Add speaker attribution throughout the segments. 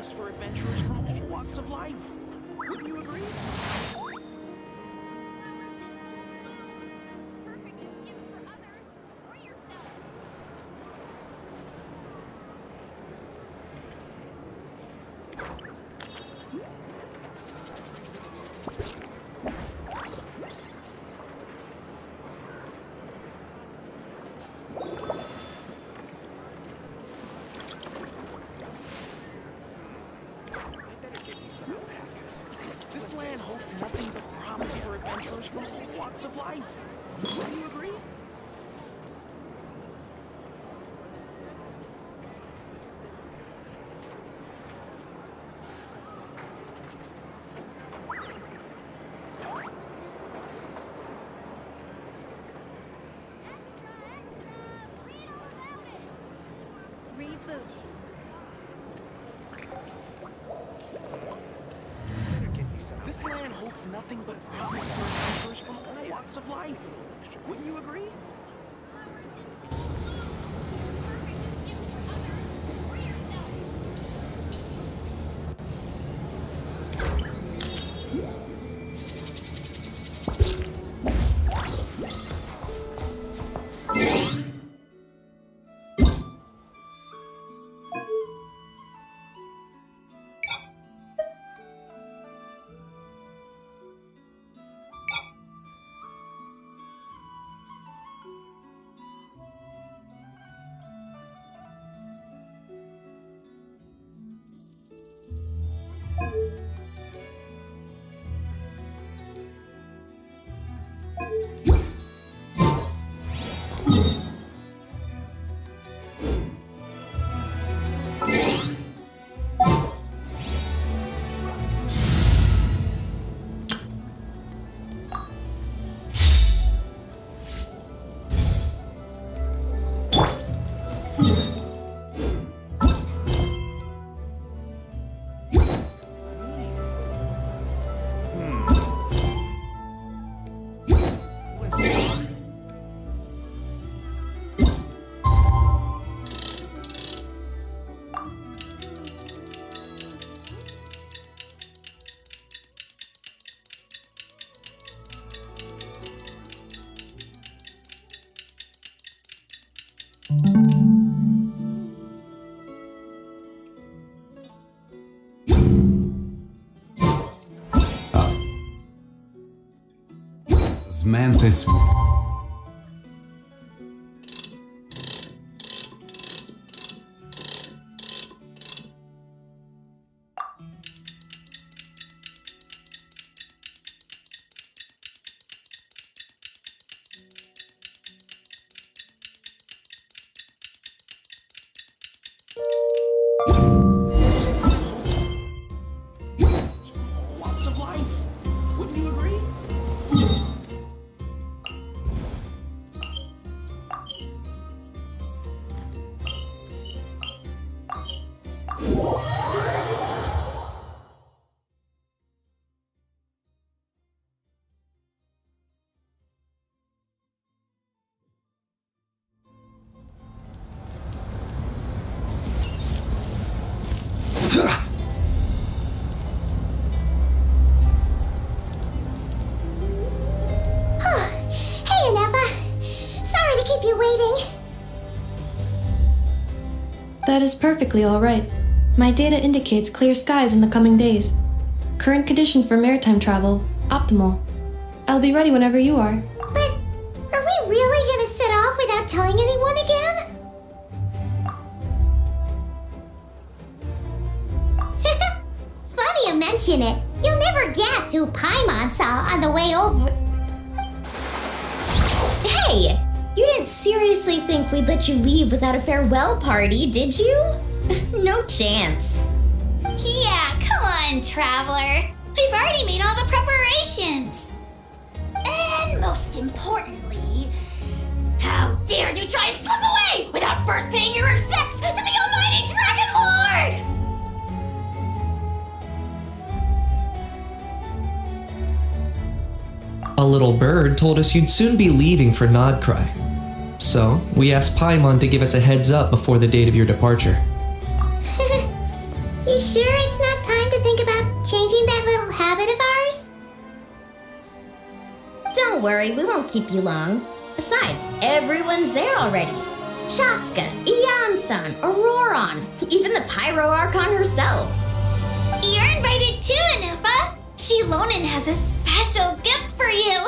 Speaker 1: promise for adventurers from all walks of life. Wouldn't you agree?
Speaker 2: Perfect gift for others or yourself.
Speaker 1: This land holds nothing but promise for adventurers from all walks of life. Wouldn't you agree?
Speaker 2: Read all about it. Rebooting.
Speaker 1: This land holds nothing but promise for adventurers from all walks of life. Wouldn't you agree?
Speaker 2: Perfect gift for others or yourself.
Speaker 3: Mantis.
Speaker 1: Walks of life. Wouldn't you agree?
Speaker 2: Hey, Aneva. Sorry to keep you waiting.
Speaker 4: That is perfectly all right. My data indicates clear skies in the coming days. Current conditions for maritime travel, optimal. I'll be ready whenever you are.
Speaker 2: But are we really gonna set off without telling anyone again? Funny you mention it. You'll never guess who Paimon saw on the way over. Hey! You didn't seriously think we'd let you leave without a farewell party, did you? No chance. Yeah, come on, traveler. We've already made all the preparations. And most importantly, how dare you try and slip away without first paying your respects to the almighty Dragon Lord!
Speaker 5: A little bird told us you'd soon be leaving for Nodcry. So, we asked Paimon to give us a heads up before the date of your departure.
Speaker 2: You sure it's not time to think about changing that little habit of ours? Don't worry, we won't keep you long. Besides, everyone's there already. Shaska, Ian-san, Auroron, even the Pyro Archon herself. You're invited too, Anufa. Shilonen has a special gift for you.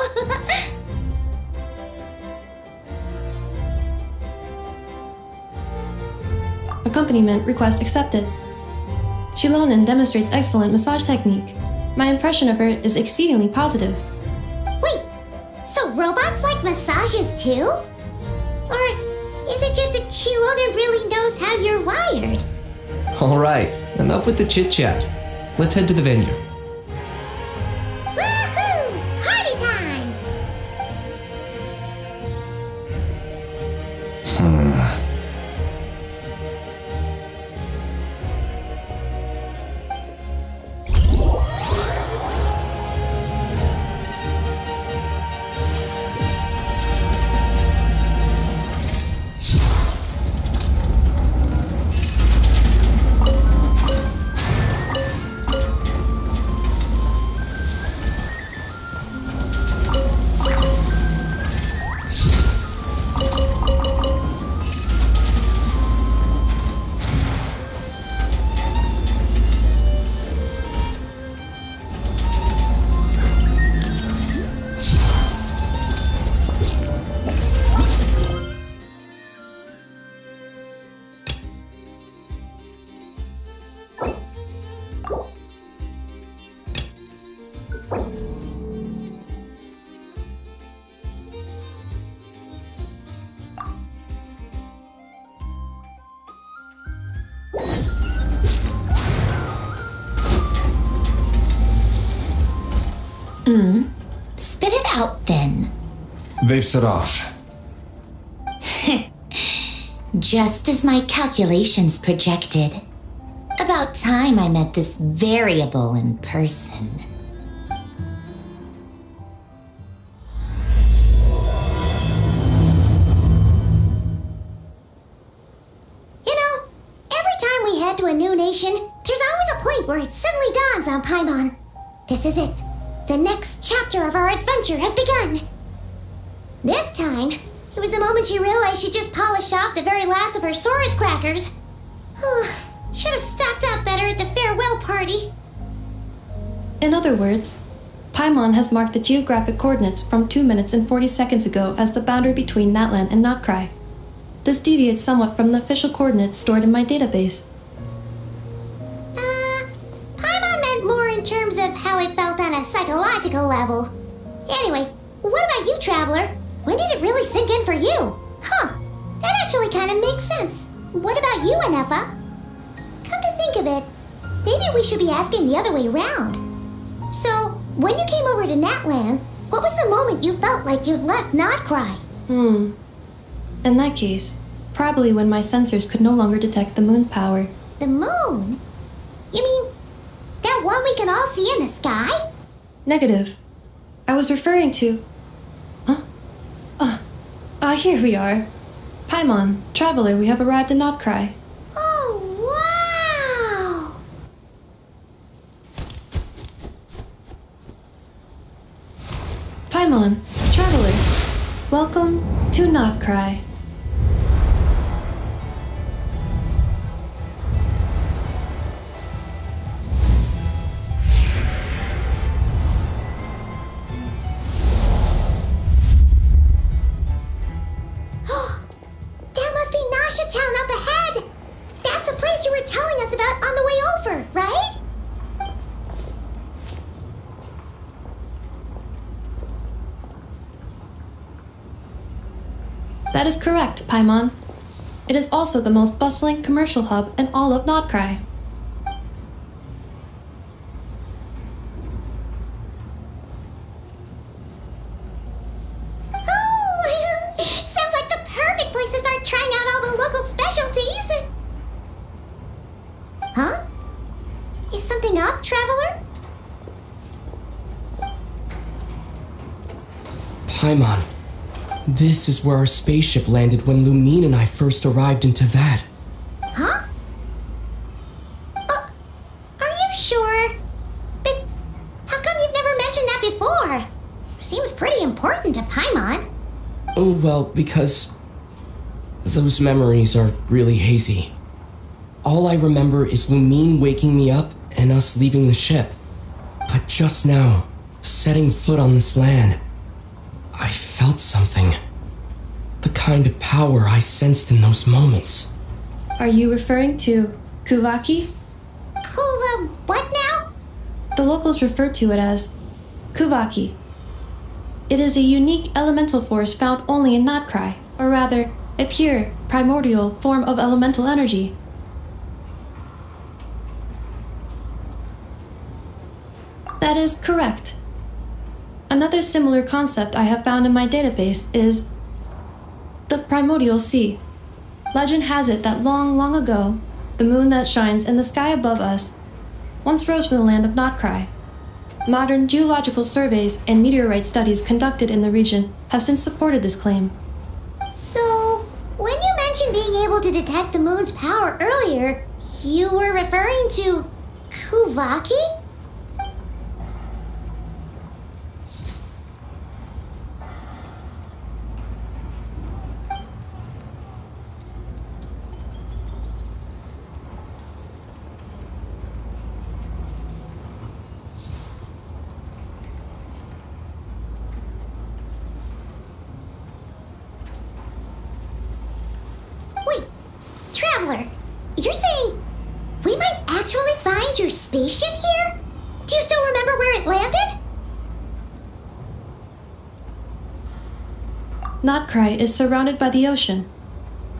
Speaker 4: Accompaniment request accepted. Shilonen demonstrates excellent massage technique. My impression of her is exceedingly positive.
Speaker 2: Wait, so robots like massages too? Or is it just that Shilonen really knows how you're wired?
Speaker 5: Alright, enough with the chit chat. Let's head to the venue.
Speaker 2: Woohoo! Party time! Spit it out then.
Speaker 3: They've set off.
Speaker 2: Just as my calculations projected. About time I met this variable in person. You know, every time we head to a new nation, there's always a point where it suddenly dawns on Paimon. This is it. The next chapter of our adventure has begun. This time, it was the moment she realized she just polished off the very last of her Saurus crackers. Should have stocked up better at the farewell party.
Speaker 4: In other words, Paimon has marked the geographic coordinates from 2 minutes and 40 seconds ago as the boundary between Natlan and Notcry. This deviates somewhat from the official coordinates stored in my database.
Speaker 2: Paimon meant more in terms of how it felt on a psychological level. Anyway, what about you, Traveler? When did it really sink in for you? That actually kind of makes sense. What about you, Anefa? Come to think of it, maybe we should be asking the other way around. So, when you came over to Natlan, what was the moment you felt like you'd left Notcry?
Speaker 4: In that case, probably when my sensors could no longer detect the moon's power.
Speaker 2: The moon? You mean that one we can all see in the sky?
Speaker 4: Negative. I was referring to... Here we are. Paimon, Traveler, we have arrived in Notcry.
Speaker 2: Oh, wow!
Speaker 4: Paimon, Traveler, welcome to Notcry.
Speaker 2: That must be Nasha Town up ahead! That's the place you were telling us about on the way over, right?
Speaker 4: That is correct, Paimon. It is also the most bustling commercial hub in all of Notcry.
Speaker 2: Oh, sounds like the perfect place to start trying out all the local specialties. Huh? Is something up, Traveler?
Speaker 6: Paimon, this is where our spaceship landed when Lumine and I first arrived in Teyvat.
Speaker 2: Huh? seems pretty important to Paimon.
Speaker 6: Oh, well, because those memories are really hazy. All I remember is Lumine waking me up and us leaving the ship. But just now, setting foot on this land, I felt something. The kind of power I sensed in those moments.
Speaker 4: Are you referring to Kuvaki?
Speaker 2: What now?
Speaker 4: The locals refer to it as Kuvaki. It is a unique elemental force found only in Notcry, or rather, a pure, primordial form of elemental energy. That is correct. Another similar concept I have found in my database is the primordial sea. Legend has it that long, long ago, the moon that shines in the sky above us once rose from the land of Notcry. Modern geological surveys and meteorite studies conducted in the region have since supported this claim.
Speaker 2: So, when you mentioned being able to detect the moon's power earlier, you were referring to Kuvaki? Traveler, you're saying we might actually find your spaceship here? Do you still remember where it landed?
Speaker 4: Notcry is surrounded by the ocean.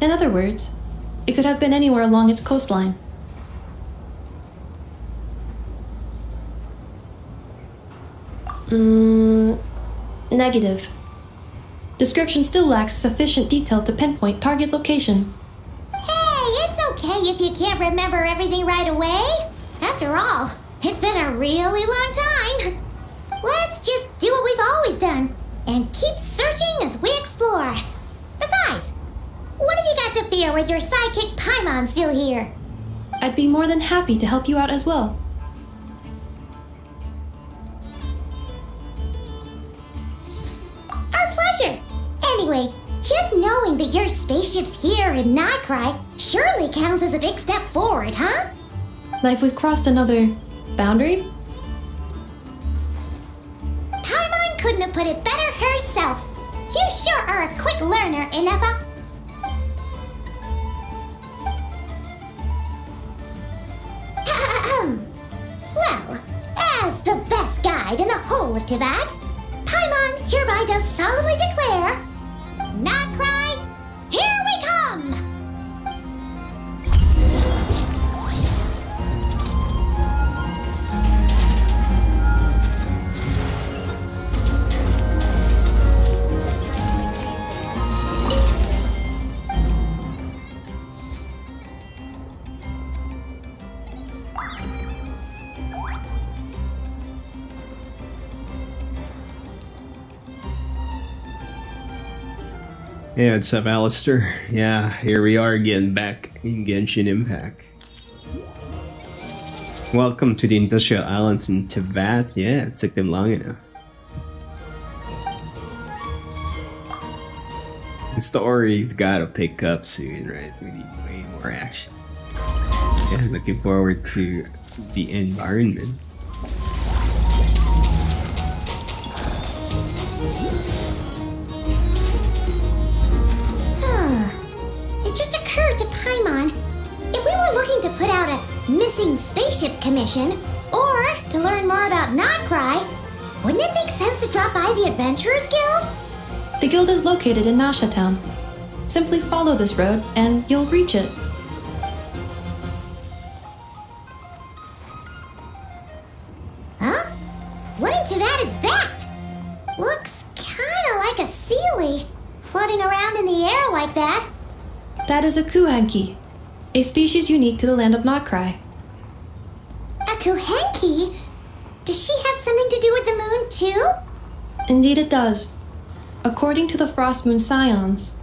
Speaker 4: In other words, it could have been anywhere along its coastline. Negative. Description still lacks sufficient detail to pinpoint target location.
Speaker 2: It's okay if you can't remember everything right away. After all, it's been a really long time. Let's just do what we've always done and keep searching as we explore. Besides, what have you got to fear with your sidekick Paimon still here?
Speaker 4: I'd be more than happy to help you out as well.
Speaker 2: Our pleasure. Anyway, just knowing that your spaceship's here in Notcry surely counts as a big step forward, huh?
Speaker 4: Like we've crossed another boundary?
Speaker 2: Paimon couldn't have put it better herself. You sure are a quick learner, Ineffa. Well, as the best guide in the whole of Teyvat, Paimon hereby does solemnly declare, Notcry, here we come!
Speaker 7: Yeah, what's up, Alistair? Yeah, here we are again, back in Genshin Impact. Welcome to the Industrial Islands in Teyvat. Yeah, it took them long enough. The story's gotta pick up soon, right? We need way more action. Yeah, looking forward to the environment.
Speaker 2: To put out a missing spaceship commission, or to learn more about Notcry, wouldn't it make sense to drop by the Adventurers Guild?
Speaker 4: The guild is located in Nasha Town. Simply follow this road and you'll reach it.
Speaker 2: Huh? What in Teyvat is that? Looks kinda like a Sealy, floating around in the air like that.
Speaker 4: That is a Kuhanki, a species unique to the land of Notcry.
Speaker 2: A Kuhenki? Does she have something to do with the moon too?
Speaker 4: Indeed it does. According to the Frost Moon Scions,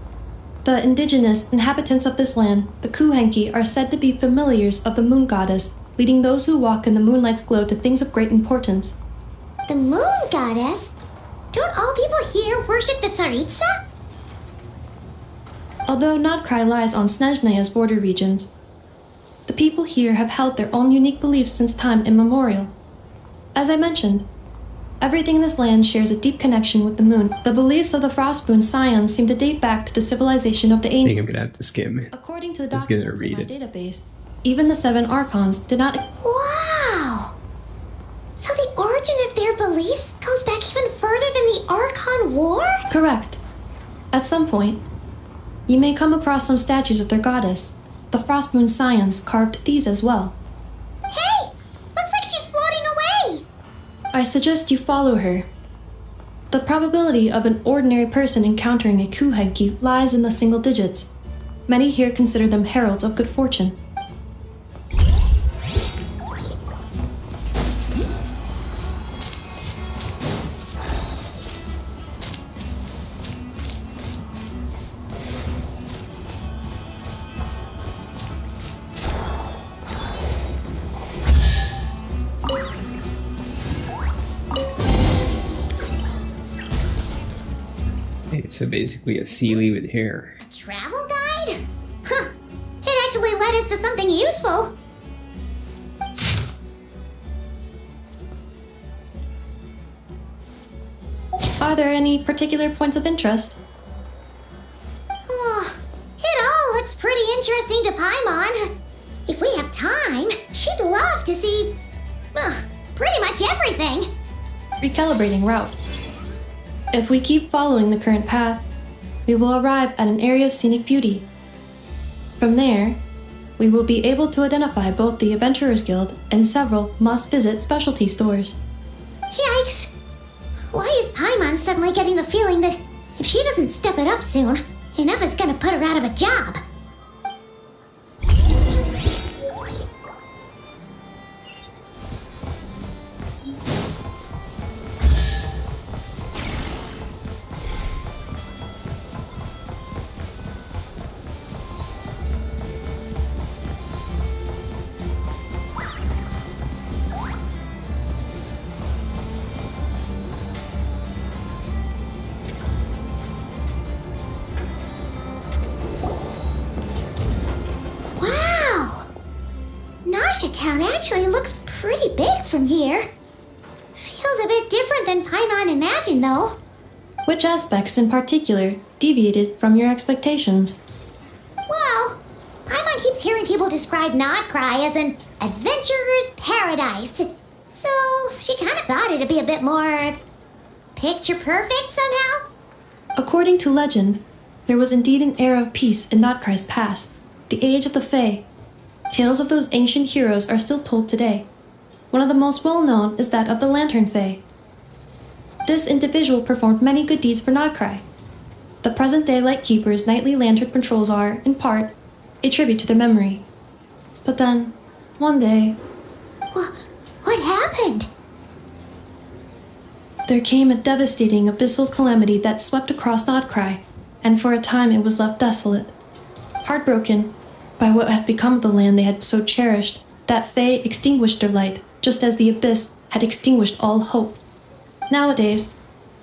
Speaker 4: the indigenous inhabitants of this land, the Kuhenki, are said to be familiars of the moon goddess, leading those who walk in the moonlight's glow to things of great importance.
Speaker 2: The moon goddess? Don't all people here worship the Tsaritsa?
Speaker 4: Although Nodcry lies on Snezhnaya's border regions, the people here have held their own unique beliefs since time immemorial. As I mentioned, everything in this land shares a deep connection with the moon. The beliefs of the Frostmoon Scions seem to date back to the civilization of the
Speaker 7: I think I'm
Speaker 4: ancients.
Speaker 7: gonna have to skim it.
Speaker 4: According to the
Speaker 7: Just gonna
Speaker 4: documents in
Speaker 7: read
Speaker 4: my
Speaker 7: it.
Speaker 4: database, even the 7 Archons did not.
Speaker 2: Wow! So the origin of their beliefs goes back even further than the Archon War?
Speaker 4: Correct. At some point, you may come across some statues of their goddess. The Frostmoon Scions carved these as well.
Speaker 2: Hey! Looks like she's floating away!
Speaker 4: I suggest you follow her. The probability of an ordinary person encountering a Kuhenki lies in the single digits. Many here consider them heralds of good fortune.
Speaker 7: Okay, so basically a Sealy with hair.
Speaker 2: A travel guide? Huh. It actually led us to something useful.
Speaker 4: Are there any particular points of interest?
Speaker 2: Oh, it all looks pretty interesting to Paimon. If we have time, she'd love to see, pretty much everything.
Speaker 4: Recalibrating route. If we keep following the current path, we will arrive at an area of scenic beauty. From there, we will be able to identify both the Adventurers Guild and several must-visit specialty stores.
Speaker 2: Yikes! Why is Paimon suddenly getting the feeling that if she doesn't step it up soon, enough is gonna put her out of a job? Town actually looks pretty big from here. Feels a bit different than Paimon imagined, though.
Speaker 4: Which aspects in particular deviated from your expectations?
Speaker 2: Well, Paimon keeps hearing people describe Nodcry as an adventurer's paradise. So she kind of thought it'd be a bit more picture perfect somehow.
Speaker 4: According to legend, there was indeed an era of peace in Nodcry's past, the Age of the Fae. Tales of those ancient heroes are still told today. One of the most well-known is that of the Lantern Fae. This individual performed many good deeds for Nodcry. The present-day Lightkeeper's nightly lantern patrols are, in part, a tribute to their memory. But then, one day,
Speaker 2: What happened?
Speaker 4: there came a devastating abyssal calamity that swept across Nodcry, and for a time it was left desolate. Heartbroken by what had become of the land they had so cherished, that Fae extinguished their light, just as the abyss had extinguished all hope. Nowadays,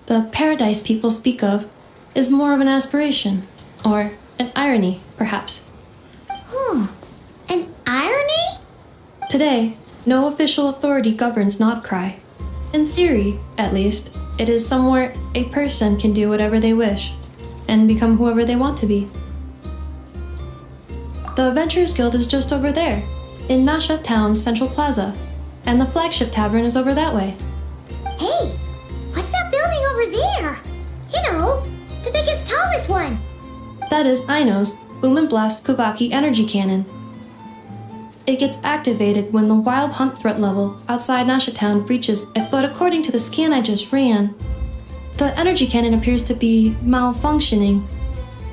Speaker 4: the paradise people speak of is more of an aspiration, or an irony, perhaps.
Speaker 2: An irony?
Speaker 4: Today, no official authority governs Nodcry. In theory, at least, it is somewhere a person can do whatever they wish, and become whoever they want to be. The Adventurers Guild is just over there, in Nasha Town's central plaza, and the flagship tavern is over that way.
Speaker 2: Hey, what's that building over there? You know, the biggest, tallest one.
Speaker 4: That is Aino's Blast Kuvaki energy cannon. It gets activated when the wild hunt threat level outside Nasha Town breaches it, but according to the scan I just ran, the energy cannon appears to be malfunctioning,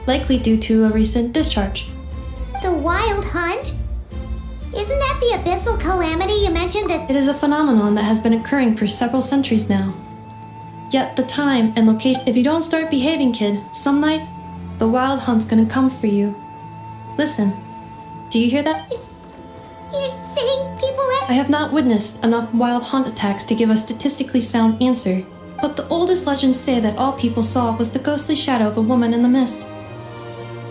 Speaker 4: likely due to a recent discharge.
Speaker 2: The wild hunt? Isn't that the abyssal calamity you mentioned that...
Speaker 4: It is a phenomenon that has been occurring for several centuries now. Yet the time and location... If you don't start behaving, kid, some night, the wild hunt's gonna come for you. Listen, do you hear that?
Speaker 2: You're saying people
Speaker 4: I have not witnessed enough wild hunt attacks to give a statistically sound answer. but the oldest legends say that all people saw was the ghostly shadow of a woman in the mist.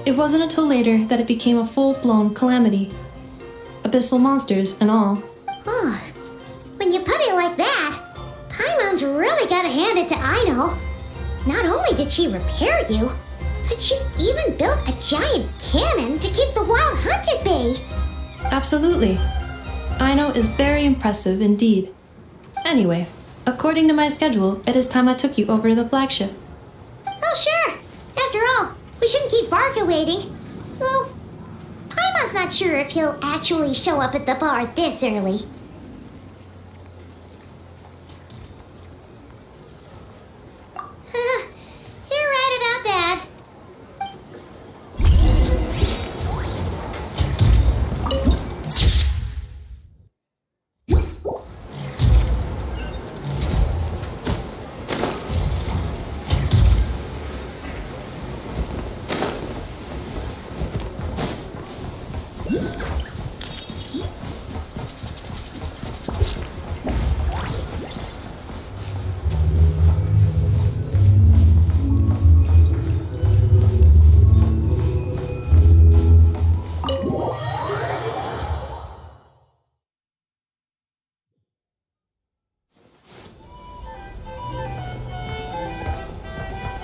Speaker 4: It wasn't until later that it became a full-blown calamity. Abyssal monsters and all.
Speaker 2: Oh, when you put it like that, Paimon's really gotta hand it to Aino. Not only did she repair you, but she's even built a giant cannon to keep the wild hunt at bay.
Speaker 4: Absolutely. Aino is very impressive indeed. Anyway, according to my schedule, it is time I took you over to the flagship.
Speaker 2: Oh, sure. After all, we shouldn't keep Varka waiting. Well, Paimon's not sure if he'll actually show up at the bar this early. You're right about that.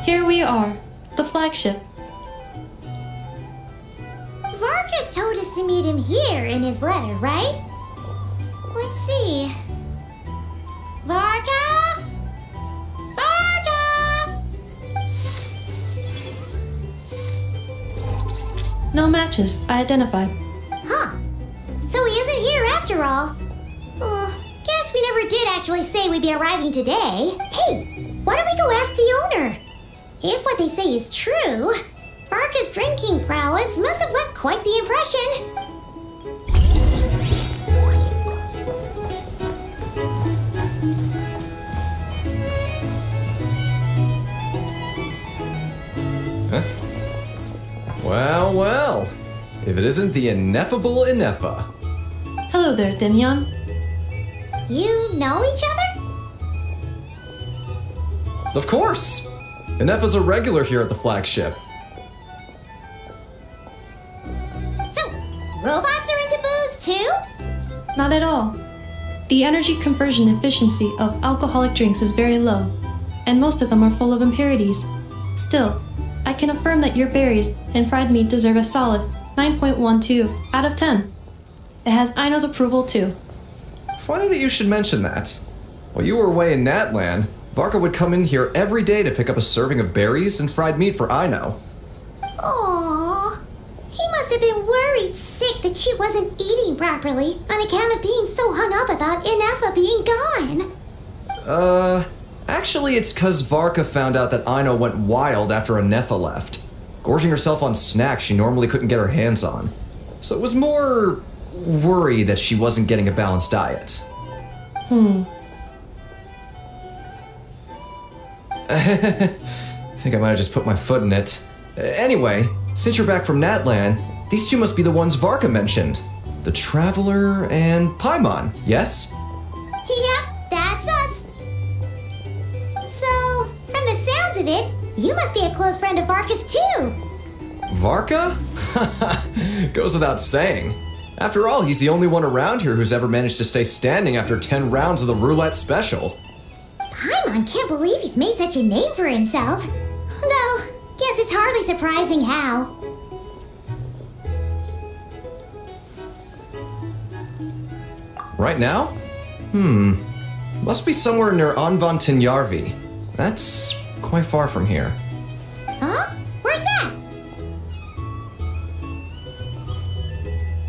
Speaker 4: Here we are, the flagship.
Speaker 2: Varka told us to meet him here in his letter, right? Let's see. Varka? Varka!
Speaker 4: No matches, I identified.
Speaker 2: Huh. So he isn't here after all. Guess we never did actually say we'd be arriving today. Hey, why don't we go ask the owner? If what they say is true, Varka's drinking prowess must have left quite the impression.
Speaker 3: Huh? Well, well. If it isn't the ineffable Inefa.
Speaker 4: Hello there, Demyon.
Speaker 2: You know each other?
Speaker 3: Of course! Inefa's a regular here at the flagship.
Speaker 2: So, robots are into booze too?
Speaker 4: Not at all. The energy conversion efficiency of alcoholic drinks is very low, and most of them are full of impurities. Still, I can affirm that your berries and fried meat deserve a solid 9.12 out of 10. It has Aino's approval too.
Speaker 3: Funny that you should mention that. While you were away in Natlan, Varka would come in here every day to pick up a serving of berries and fried meat for Aino.
Speaker 2: Aww. He must have been worried sick that she wasn't eating properly on account of being so hung up about Inefa being gone.
Speaker 3: Actually it's cause Varka found out that Aino went wild after Inefa left, gorging herself on snacks she normally couldn't get her hands on. So it was more worry that she wasn't getting a balanced diet. I think I might have just put my foot in it. Anyway, since you're back from Natlan, these two must be the ones Varka mentioned. The Traveler and Paimon, yes?
Speaker 2: Yep, that's us. So, from the sounds of it, you must be a close friend of Varka's too.
Speaker 3: Varka? Goes without saying. After all, he's the only one around here who's ever managed to stay standing after 10 rounds of the roulette special.
Speaker 2: Paimon can't believe he's made such a name for himself. Though, guess it's hardly surprising how.
Speaker 3: Right now? Must be somewhere near Anvantinyarvi. That's quite far from here.
Speaker 2: Huh? Where's that?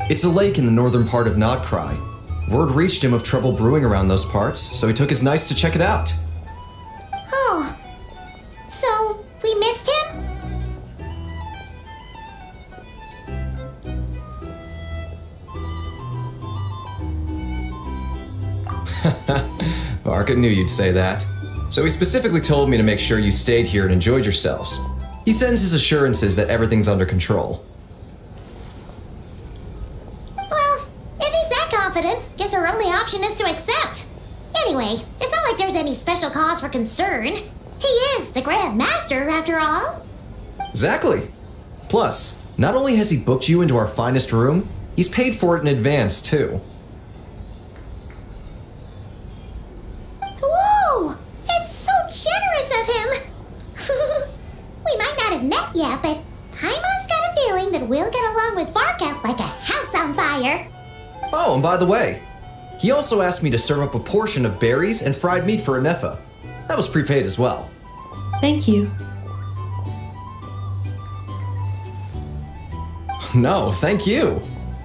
Speaker 3: It's a lake in the northern part of Nodcry. Word reached him of trouble brewing around those parts, so he took his knights to check it out.
Speaker 2: Oh. So, we missed him?
Speaker 3: Varka knew you'd say that. So he specifically told me to make sure you stayed here and enjoyed yourselves. He sends his assurances that everything's under control.
Speaker 2: Well, if he's that confident, guess our only option is to accept. Anyway, it's not like there's any special cause for concern. He is the Grand Master, after all.
Speaker 3: Exactly. Plus, not only has he booked you into our finest room, he's paid for it in advance, too.
Speaker 2: Whoa! That's so generous of him! We might not have met yet, but Paimon's got a feeling that we'll get along with Varka like a house on fire.
Speaker 3: Oh, and by the way, he also asked me to serve up a portion of berries and fried meat for Anefa. That was prepaid as well.
Speaker 4: Thank you.
Speaker 3: No, thank you.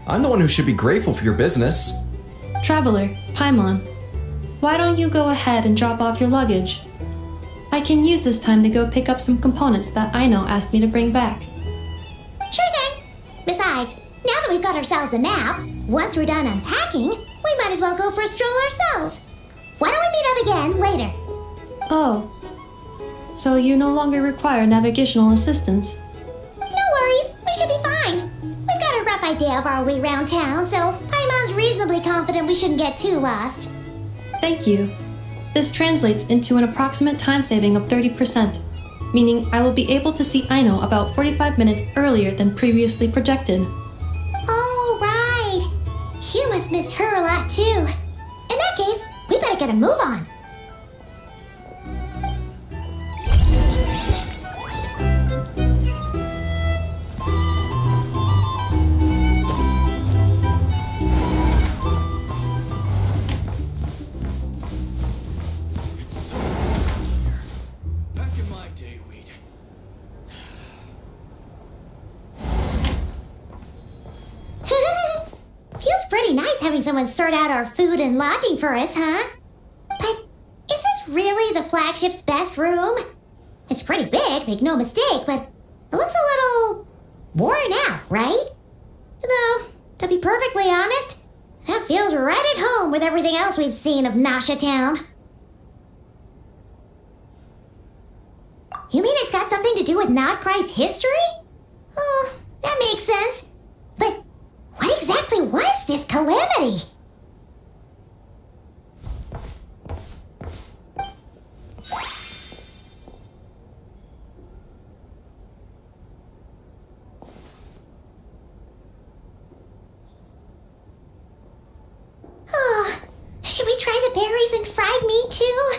Speaker 3: I'm the one who should be grateful for your business.
Speaker 4: Traveler, Paimon, why don't you go ahead and drop off your luggage? I can use this time to go pick up some components that Aino asked me to bring back.
Speaker 2: Sure thing. Besides, now that we've got ourselves a map, once we're done unpacking, we might as well go for a stroll ourselves. Why don't we meet up again later?
Speaker 4: Oh, so you no longer require navigational assistance?
Speaker 2: No worries, we should be fine. We've got a rough idea of our way around town, so Paimon's reasonably confident we shouldn't get too lost.
Speaker 4: Thank you. This translates into an approximate time saving of 30%, meaning I will be able to see Aino about 45 minutes earlier than previously projected.
Speaker 2: Oh, right. You must miss her a lot, too. In that case, we better get a move on.
Speaker 1: It's so cozy here. Back in my day, we'd...
Speaker 2: Feels pretty nice having someone sort out our food and lodging for us, huh? But is this really the flagship's best room? It's pretty big, make no mistake, but it looks a little worn out, right? Though, to be perfectly honest, that feels right at home with everything else we've seen of Nasha Town. You mean it's got something to do with Nodcry's history? Oh, that makes sense. But what exactly was this calamity? Oh, should we try the berries and fried meat too?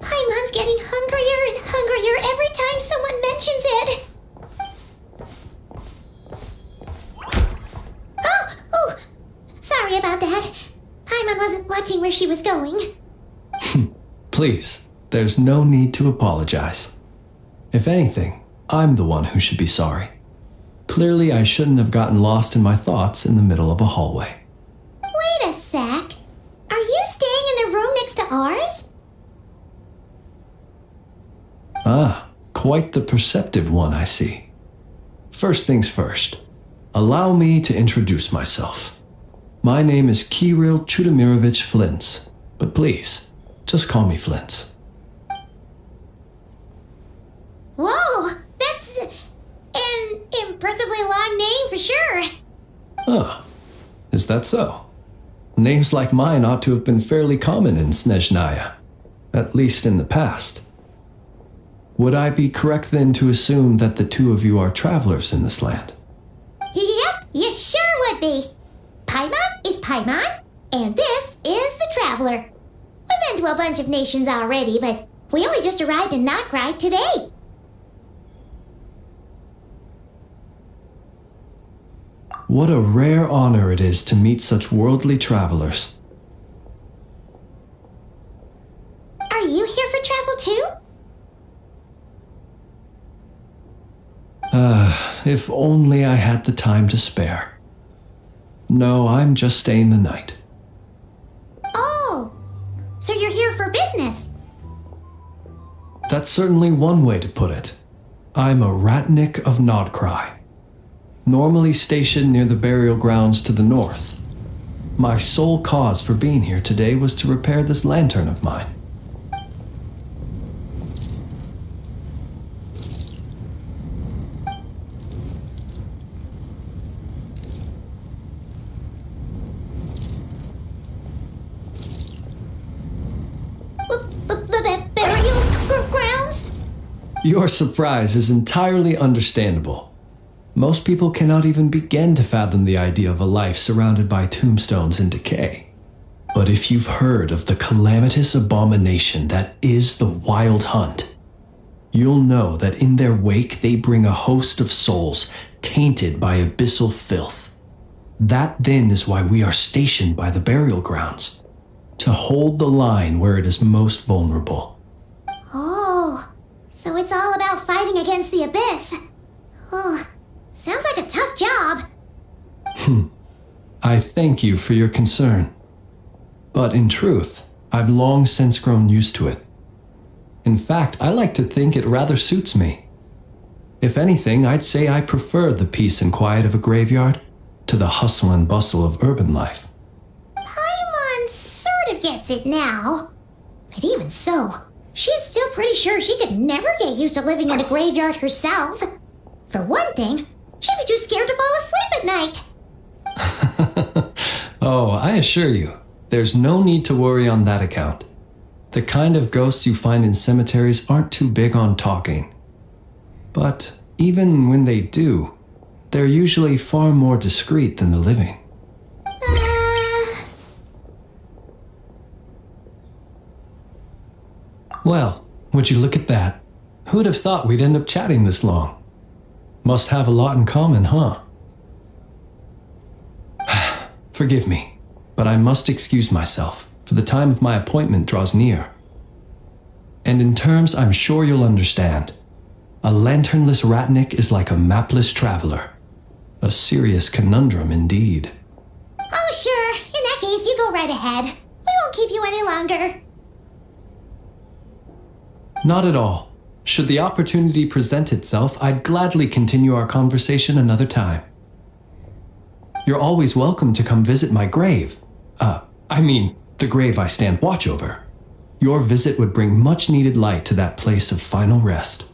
Speaker 2: Paimon's getting hungrier and hungrier every time someone mentions it. Oh, sorry about that. Paimon wasn't watching where she was going.
Speaker 8: Please, there's no need to apologize. If anything, I'm the one who should be sorry. Clearly, I shouldn't have gotten lost in my thoughts in the middle of a hallway.
Speaker 2: Wait a sec. Are you staying in the room next to ours?
Speaker 8: Ah, quite the perceptive one, I see. First things first, allow me to introduce myself. My name is Kirill Chudamirovich Flintz, but please, just call me Flintz.
Speaker 2: Whoa, that's an impressively long name for sure.
Speaker 8: Ah, is that so? Names like mine ought to have been fairly common in Snezhnaya, at least in the past. Would I be correct then to assume that the two of you are travelers in this land?
Speaker 2: Yep, you sure would be. Paimon is Paimon, and this is the Traveler. We've been to a bunch of nations already, but we only just arrived in Nodcry today.
Speaker 8: What a rare honor it is to meet such worldly travelers.
Speaker 2: Are you here for travel too?
Speaker 8: If only I had the time to spare. No, I'm just staying the night.
Speaker 2: Oh, so you're here for business?
Speaker 8: That's certainly one way to put it. I'm a Ratnik of Nodcry, normally stationed near the burial grounds to the north. My sole cause for being here today was to repair this lantern of mine.
Speaker 2: burial grounds?
Speaker 8: Your surprise is entirely understandable. Most people cannot even begin to fathom the idea of a life surrounded by tombstones and decay. But if you've heard of the calamitous abomination that is the Wild Hunt, you'll know that in their wake they bring a host of souls tainted by abyssal filth. That then is why we are stationed by the burial grounds, to hold the line where it is most vulnerable.
Speaker 2: Oh, so it's all about fighting against the abyss. Oh, sounds like a tough job.
Speaker 8: I thank you for your concern. But in truth, I've long since grown used to it. In fact, I like to think it rather suits me. If anything, I'd say I prefer the peace and quiet of a graveyard to the hustle and bustle of urban life.
Speaker 2: Paimon sort of gets it now. But even so, she's still pretty sure she could never get used to living in a graveyard herself. For one thing, she'd be too scared to fall asleep at night.
Speaker 8: Oh, I assure you, there's no need to worry on that account. The kind of ghosts you find in cemeteries aren't too big on talking. But even when they do, they're usually far more discreet than the living. Well, would you look at that? Who'd have thought we'd end up chatting this long? Must have a lot in common, huh? Forgive me, but I must excuse myself, for the time of my appointment draws near. And in terms I'm sure you'll understand, a lanternless ratnik is like a mapless traveler. A serious conundrum indeed.
Speaker 2: Oh, sure. In that case, you go right ahead. We won't keep you any longer.
Speaker 8: Not at all. Should the opportunity present itself, I'd gladly continue our conversation another time. You're always welcome to come visit my grave. The grave I stand watch over. Your visit would bring much needed light to that place of final rest.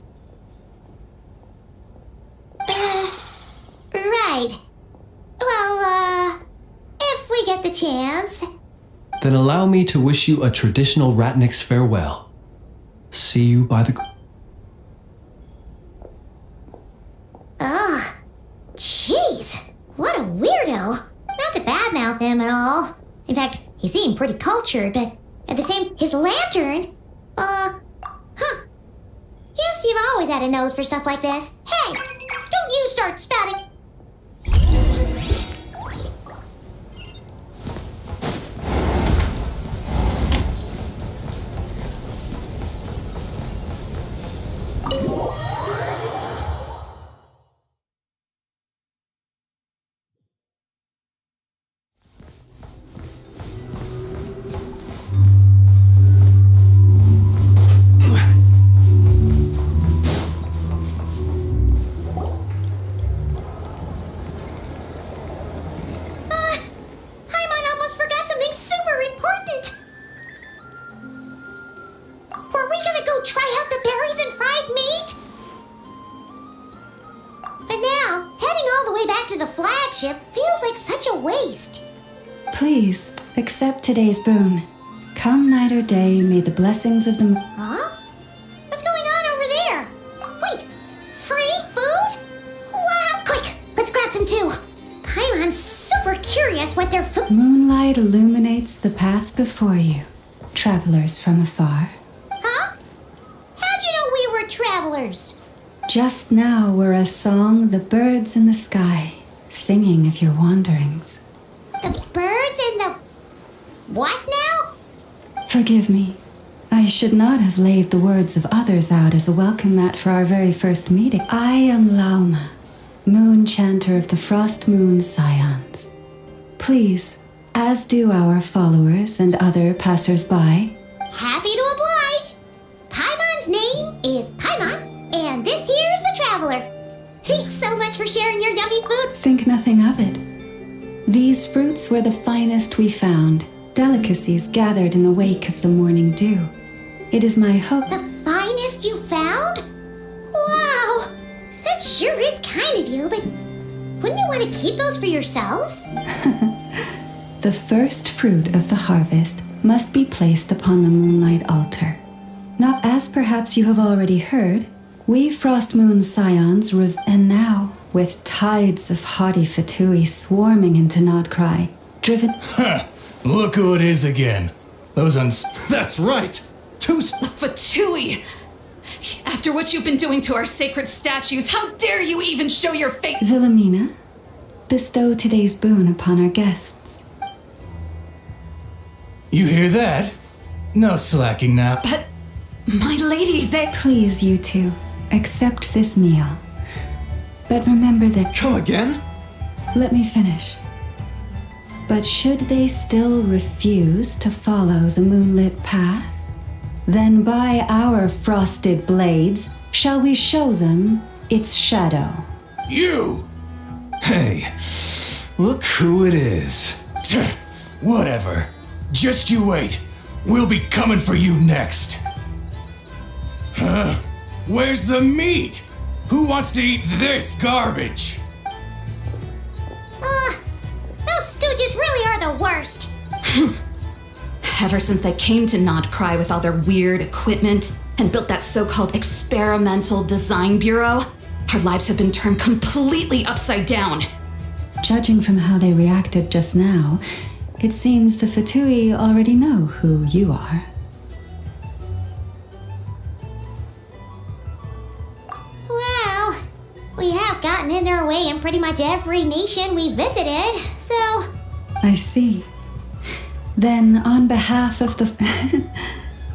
Speaker 2: Right. Well, if we get the chance.
Speaker 8: Then allow me to wish you a traditional ratnik's farewell. See you by the...
Speaker 2: Ugh. Jeez. What a weirdo. Not to badmouth him at all. In fact, he seemed pretty cultured, but at the same, his lantern? Guess you've always had a nose for stuff like this. Hey, don't you start spouting. Feels like such a waste.
Speaker 9: Please, accept today's boon. Come night or day, may the blessings of the...
Speaker 2: Huh? What's going on over there? Wait, free food? Wow, quick, let's grab some too. Paimon's super curious what their food...
Speaker 9: Moonlight illuminates the path before you, travelers from afar.
Speaker 2: Huh? How'd you know we were travelers?
Speaker 9: Just now were a song the birds in the sky, singing of your wanderings.
Speaker 2: The birds in the... what now?
Speaker 9: Forgive me. I should not have laid the words of others out as a welcome mat for our very first meeting. I am Lauma, moon chanter of the Frost Moon Scions. Please, as do our followers and other passers-by.
Speaker 2: Happy to oblige. Paimon's name is Paimon, and this here's the traveler. Thanks so much for sharing your yummy food.
Speaker 9: Think nothing of it. These fruits were the finest we found, delicacies gathered in the wake of the morning dew. It is my hope...
Speaker 2: The finest you found? Wow! That sure is kind of you, but wouldn't you want to keep those for yourselves?
Speaker 9: The first fruit of the harvest must be placed upon the moonlight altar. Not as perhaps you have already heard, we Frost Moon Scions and now, with tides of haughty Fatui swarming into Nodcry, driven...
Speaker 10: Look who it is again.
Speaker 11: That's right!
Speaker 12: The Fatui! After what you've been doing to our sacred statues, how dare you even show your face?
Speaker 9: Wilhelmina, bestow today's boon upon our guests.
Speaker 10: You hear that? No slacking now.
Speaker 12: But, my lady,
Speaker 9: Please, you two, accept this meal. But remember that...
Speaker 11: Come again?
Speaker 9: Let me finish. But should they still refuse to follow the moonlit path, then by our frosted blades shall we show them its shadow.
Speaker 10: You!
Speaker 11: Hey, look who it is.
Speaker 10: Whatever. Just you wait. We'll be coming for you next. Huh? Where's the meat? Who wants to eat this garbage?
Speaker 2: Those stooges really are the worst.
Speaker 12: ever since they came to Nodcry with all their weird equipment and built that so-called experimental design bureau, our lives have been turned completely upside down.
Speaker 9: Judging from how they reacted just now, it seems the Fatui already know who you are.
Speaker 2: Well, we have gotten in their way in pretty much every nation we visited, so...
Speaker 9: I see. Then, on behalf of the...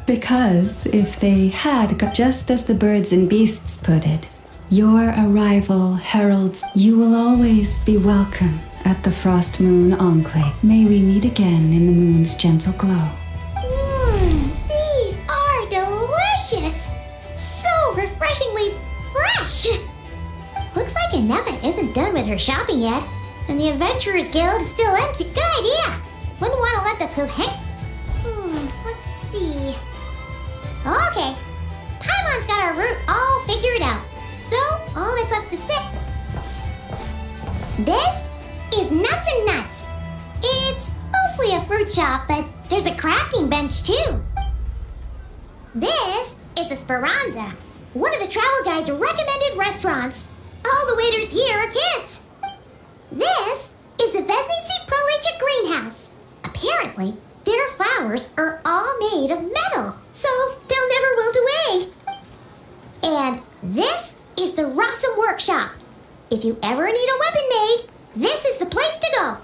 Speaker 9: Because if they had got just as the birds and beasts put it, your arrival heralds you will always be welcome at the Frost Moon Enclave. May we meet again in the moon's gentle glow.
Speaker 2: These are delicious! So refreshingly fresh! Looks like Aneva isn't done with her shopping yet, and the Adventurers Guild is still empty. Good idea! Wouldn't want to let the crew hang... let's see... Okay, Paimon's got our route all figured out, so all that's left to say... This is Nuts and Nuts. It's mostly a fruit shop, but there's a crafting bench too. This is Esperanza, one of the travel guide's recommended restaurants. All the waiters here are kids. This is the Vesnici Prolecha greenhouse. Apparently, their flowers are all made of metal, so they'll never wilt away. And this is the Rossum Workshop. If you ever need a weapon made, this is the place to go.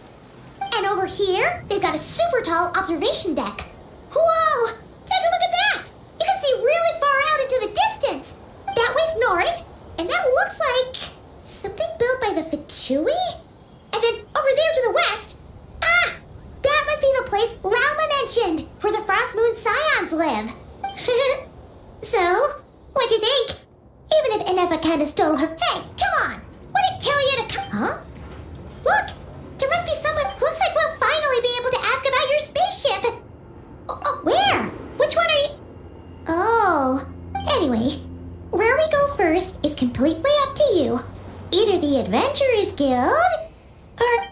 Speaker 2: And over here, they've got a super tall observation deck. Whoa! Take a look at that! You can see really far out into the distance. That way's north, and that looks like something built by the Fatui? And then over there to the west, that must be the place Lauma mentioned, where the Frost Moon Scions live. So, what'd you think? Even if Aneva kinda stole her... Hey, come on! Would it kill you to come... Huh? Look! There must be someone... Looks like we'll finally be able to ask about your spaceship! Where? Which one are you... Oh... Anyway, where we go first is completely up to you. Either the Adventurers Guild, or...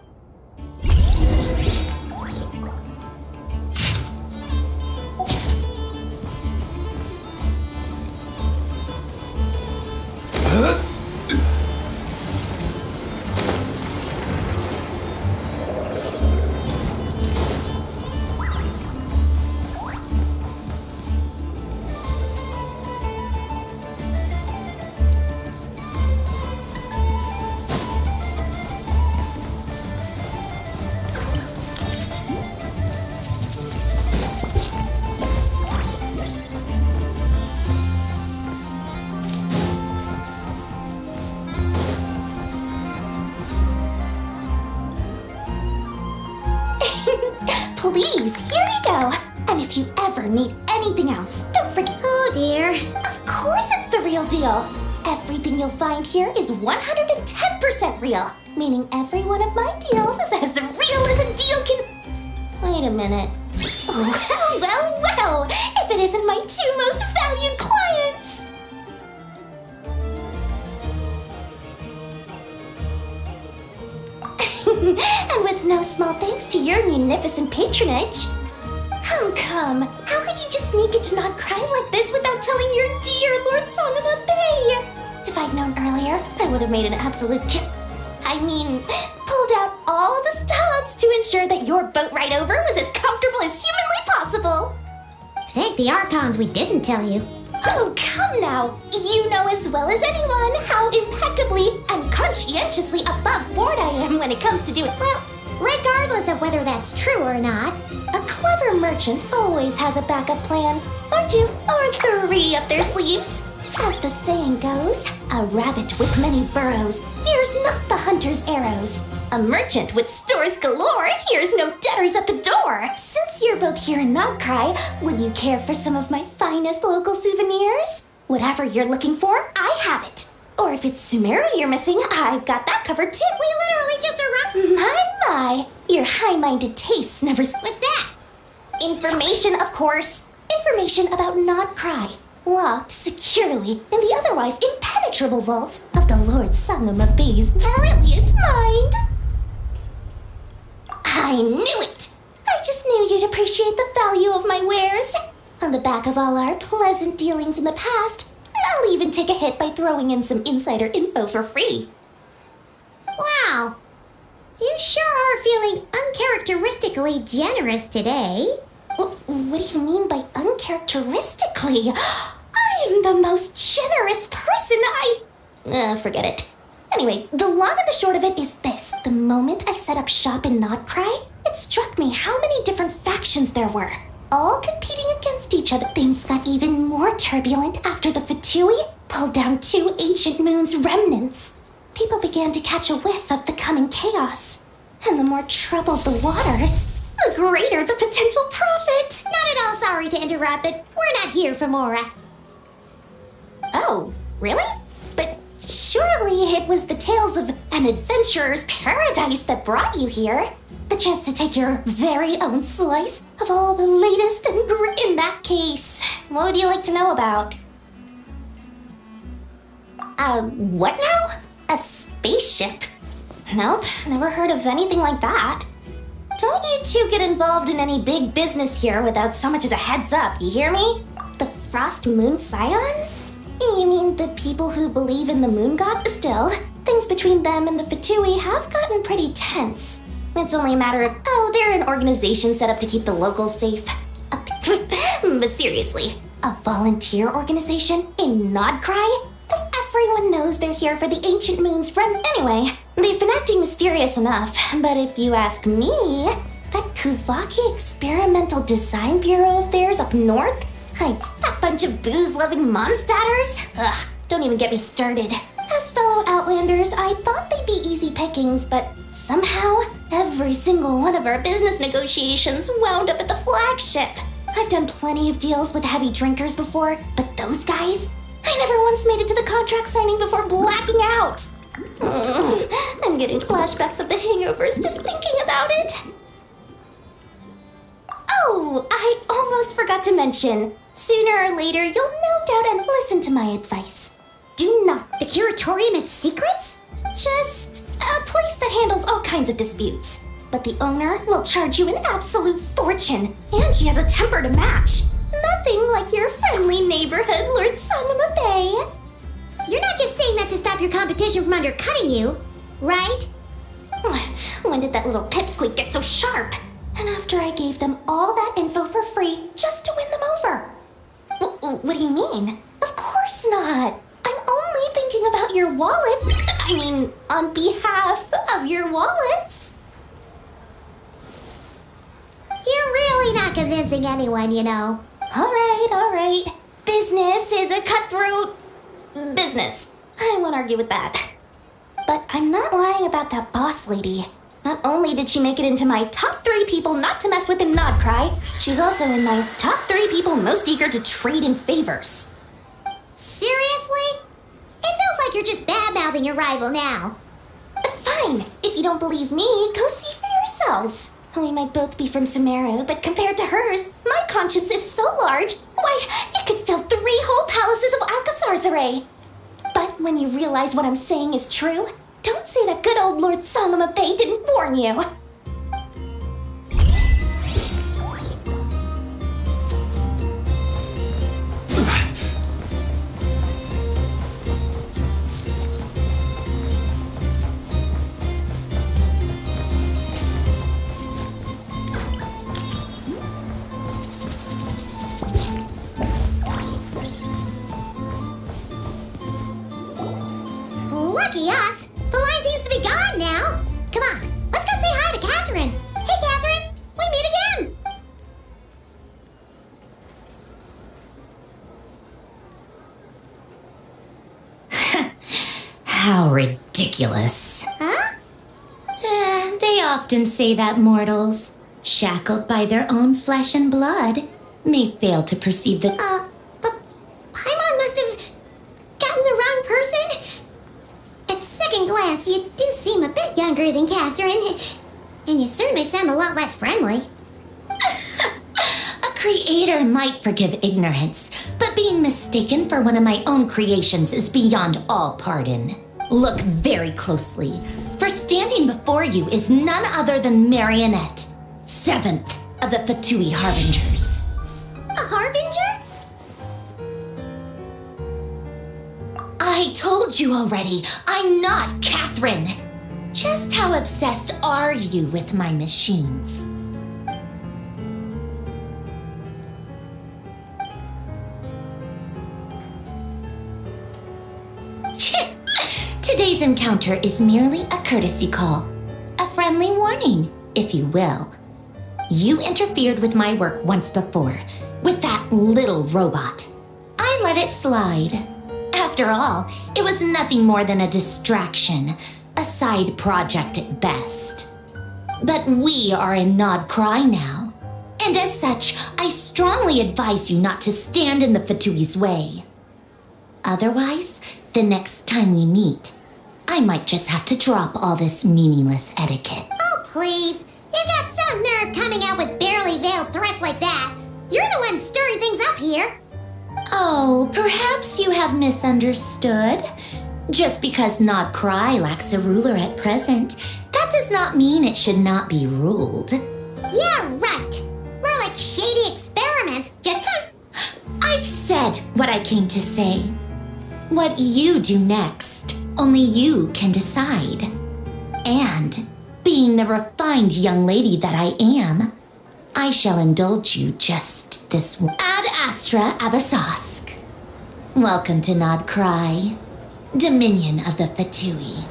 Speaker 2: Please, here you go. And if you ever need anything else, don't forget... Oh dear. Of course it's the real deal. Everything you'll find here is 110% real. Meaning every one of my deals is as real as a deal can... Wait a minute. Well, if it isn't my two most valued clients. And with no small thanks to your munificent patronage. Come. How could you just sneak into Not Cry like this without telling your dear Lord Sangama Bay? If I'd known earlier, I would have made an absolute pulled out all the stops to ensure that your boat ride over was as comfortable as humanly possible.
Speaker 13: Thank the Archons we didn't tell you.
Speaker 2: Oh, come now. You know as well as anyone how impeccably and conscientiously above board I am when it comes to doing well.
Speaker 13: Regardless of whether that's true or not.
Speaker 2: A clever merchant always has a backup plan, or 2 or 3 up their sleeves. As the saying goes, a rabbit with many burrows fears not the hunter's arrows. A merchant with stores galore hears no debtors at the door. Since you're both here in Not Cry, would you care for some of my finest local souvenirs? Whatever you're looking for, I have it. Or if it's Sumeru you're missing, I've got that covered too.
Speaker 13: We literally just arrived.
Speaker 2: My, your high-minded tastes never...
Speaker 13: What's that?
Speaker 2: Information, of course. Information about Not Cry. Locked securely in the otherwise impenetrable vaults of the Lord Sangama Bay's brilliant mind. I knew it! I just knew you'd appreciate the value of my wares. On the back of all our pleasant dealings in the past, I'll even take a hit by throwing in some insider info for free.
Speaker 13: Wow. You sure are feeling uncharacteristically generous today.
Speaker 2: What do you mean by uncharacteristically? I'm the most generous person forget it. Anyway, the long and the short of it is this. The moment I set up shop in Not Cry, it struck me how many different factions there were. All competing against each other. Things got even more turbulent after the Fatui pulled down 2 ancient moon's remnants. People began to catch a whiff of the coming chaos. And the more troubled the waters, the greater the potential profit.
Speaker 13: Not at all sorry to interrupt, but we're not here for more.
Speaker 2: Oh, really? But surely it was the tales of an adventurer's paradise that brought you here. The chance to take your very own slice of all the latest and in that case, what would you like to know about? What now? A spaceship? Nope, never heard of anything like that. Don't you two get involved in any big business here without so much as a heads up, you hear me? The Frost Moon Scions? You mean the people who believe in the moon god? Still, things between them and the Fatui have gotten pretty tense. It's only a matter of, they're an organization set up to keep the locals safe. But seriously, a volunteer organization in Not Cry? Because everyone knows they're here for the ancient moon's run anyway. They've been acting mysterious enough, but if you ask me, that Kuvaki Experimental Design Bureau of theirs up north hides that bunch of booze-loving monstaters? Ugh, don't even get me started. As fellow Outlanders, I thought they'd be easy pickings, but somehow, every single one of our business negotiations wound up at the flagship. I've done plenty of deals with heavy drinkers before, but those guys? I never once made it to the contract signing before blacking out. I'm getting flashbacks of the hangovers just thinking about it. Oh, I almost forgot to mention. Sooner or later, you'll no doubt and listen to my advice. Do not.
Speaker 13: The Curatorium of Secrets?
Speaker 2: Just a place that handles all kinds of disputes. But the owner will charge you an absolute fortune, and she has a temper to match. Nothing like your friendly neighborhood, Lord Sangama Bay.
Speaker 13: You're not just saying that to stop your competition from undercutting you, right?
Speaker 2: When did that little pipsqueak get so sharp? And after I gave them all that info for free just to win them over. What do you mean? Of course not. I'm only thinking about your wallet. On behalf of your wallets.
Speaker 13: You're really not convincing anyone, you know.
Speaker 2: All right. Business is a cutthroat business. I won't argue with that. But I'm not lying about that boss lady. Not only did she make it into my top 3 people not to mess with in Not Cry, she's also in my top 3 people most eager to trade in favors.
Speaker 13: Seriously? It feels like you're just bad-mouthing your rival now.
Speaker 2: Fine. If you don't believe me, go see for yourselves. We might both be from Sumeru, but compared to hers, my conscience is so large, why, it could fill 3 whole palaces of Alcazar's array. But when you realize what I'm saying is true, don't say that good old Lord Sangama Bay didn't warn you.
Speaker 13: Lucky us. The line seems to be gone now. Come on, let's go say hi to Catherine. Hey, Catherine, we meet again.
Speaker 2: How ridiculous.
Speaker 13: Huh?
Speaker 2: They often say that mortals, shackled by their own flesh and blood, may fail to perceive the...
Speaker 13: But Paimon must have gotten the wrong person. At second glance, you do seem a bit younger than Catherine. And you certainly sound a lot less friendly.
Speaker 2: A creator might forgive ignorance, but being mistaken for one of my own creations is beyond all pardon. Look very closely, for standing before you is none other than Marionette, 7th of the Fatui Harbingers.
Speaker 13: A harbinger?
Speaker 2: I told you already, I'm not Catherine. Just how obsessed are you with my machines? Today's encounter is merely a courtesy call. A friendly warning, if you will. You interfered with my work once before, with that little robot. I let it slide. After all, it was nothing more than a distraction, a side project at best. But we are in Nod Cry now, and as such, I strongly advise you not to stand in the Fatui's way. Otherwise, the next time we meet, I might just have to drop all this meaningless etiquette.
Speaker 13: Oh, please. You got some nerve coming out with barely veiled threats like that. You're the one stirring things up here.
Speaker 2: Oh, perhaps you have misunderstood. Just because Nod Cry lacks a ruler at present, that does not mean it should not be ruled.
Speaker 13: Yeah, right. More like shady experiments. Just...
Speaker 2: I've said what I came to say. What you do next, only you can decide. And, being the refined young lady that I am, I shall indulge you just this one. Ad Astra Abasask. Welcome to Nod Cry, Dominion of the Fatui.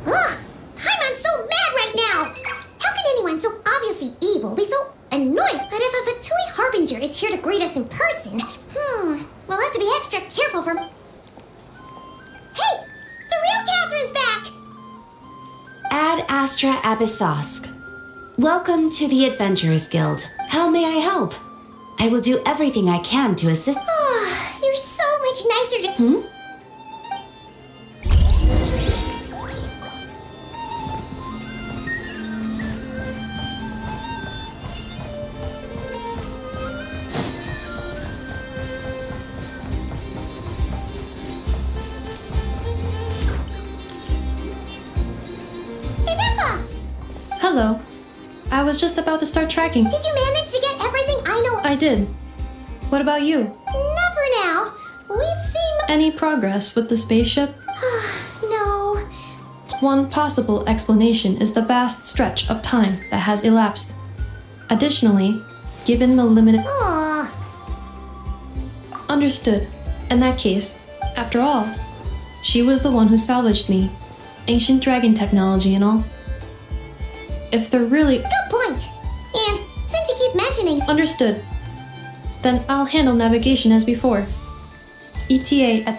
Speaker 13: Ugh! Paimon's so mad right now! How can anyone so obviously evil be so annoyed? But if a Fatui Harbinger is here to greet us in person, we'll have to be extra careful for... Hey! The real Catherine's back!
Speaker 14: Ad Astra Abyssosque. Welcome to the Adventurers Guild. How may I help? I will do everything I can to assist.
Speaker 13: Oh, you're so much nicer to...
Speaker 4: Hello. I was just about to start tracking.
Speaker 13: Did you manage to get everything I know?
Speaker 4: I did. What about you?
Speaker 13: Not for now. We've seen...
Speaker 4: Any progress with the spaceship?
Speaker 13: No.
Speaker 4: One possible explanation is the vast stretch of time that has elapsed. Additionally, given the limited... Understood. In that case, after all, she was the one who salvaged me. Ancient dragon technology and all. If they're really...
Speaker 13: Good point! And since you keep mentioning...
Speaker 4: Understood. Then I'll handle navigation as before. ETA at...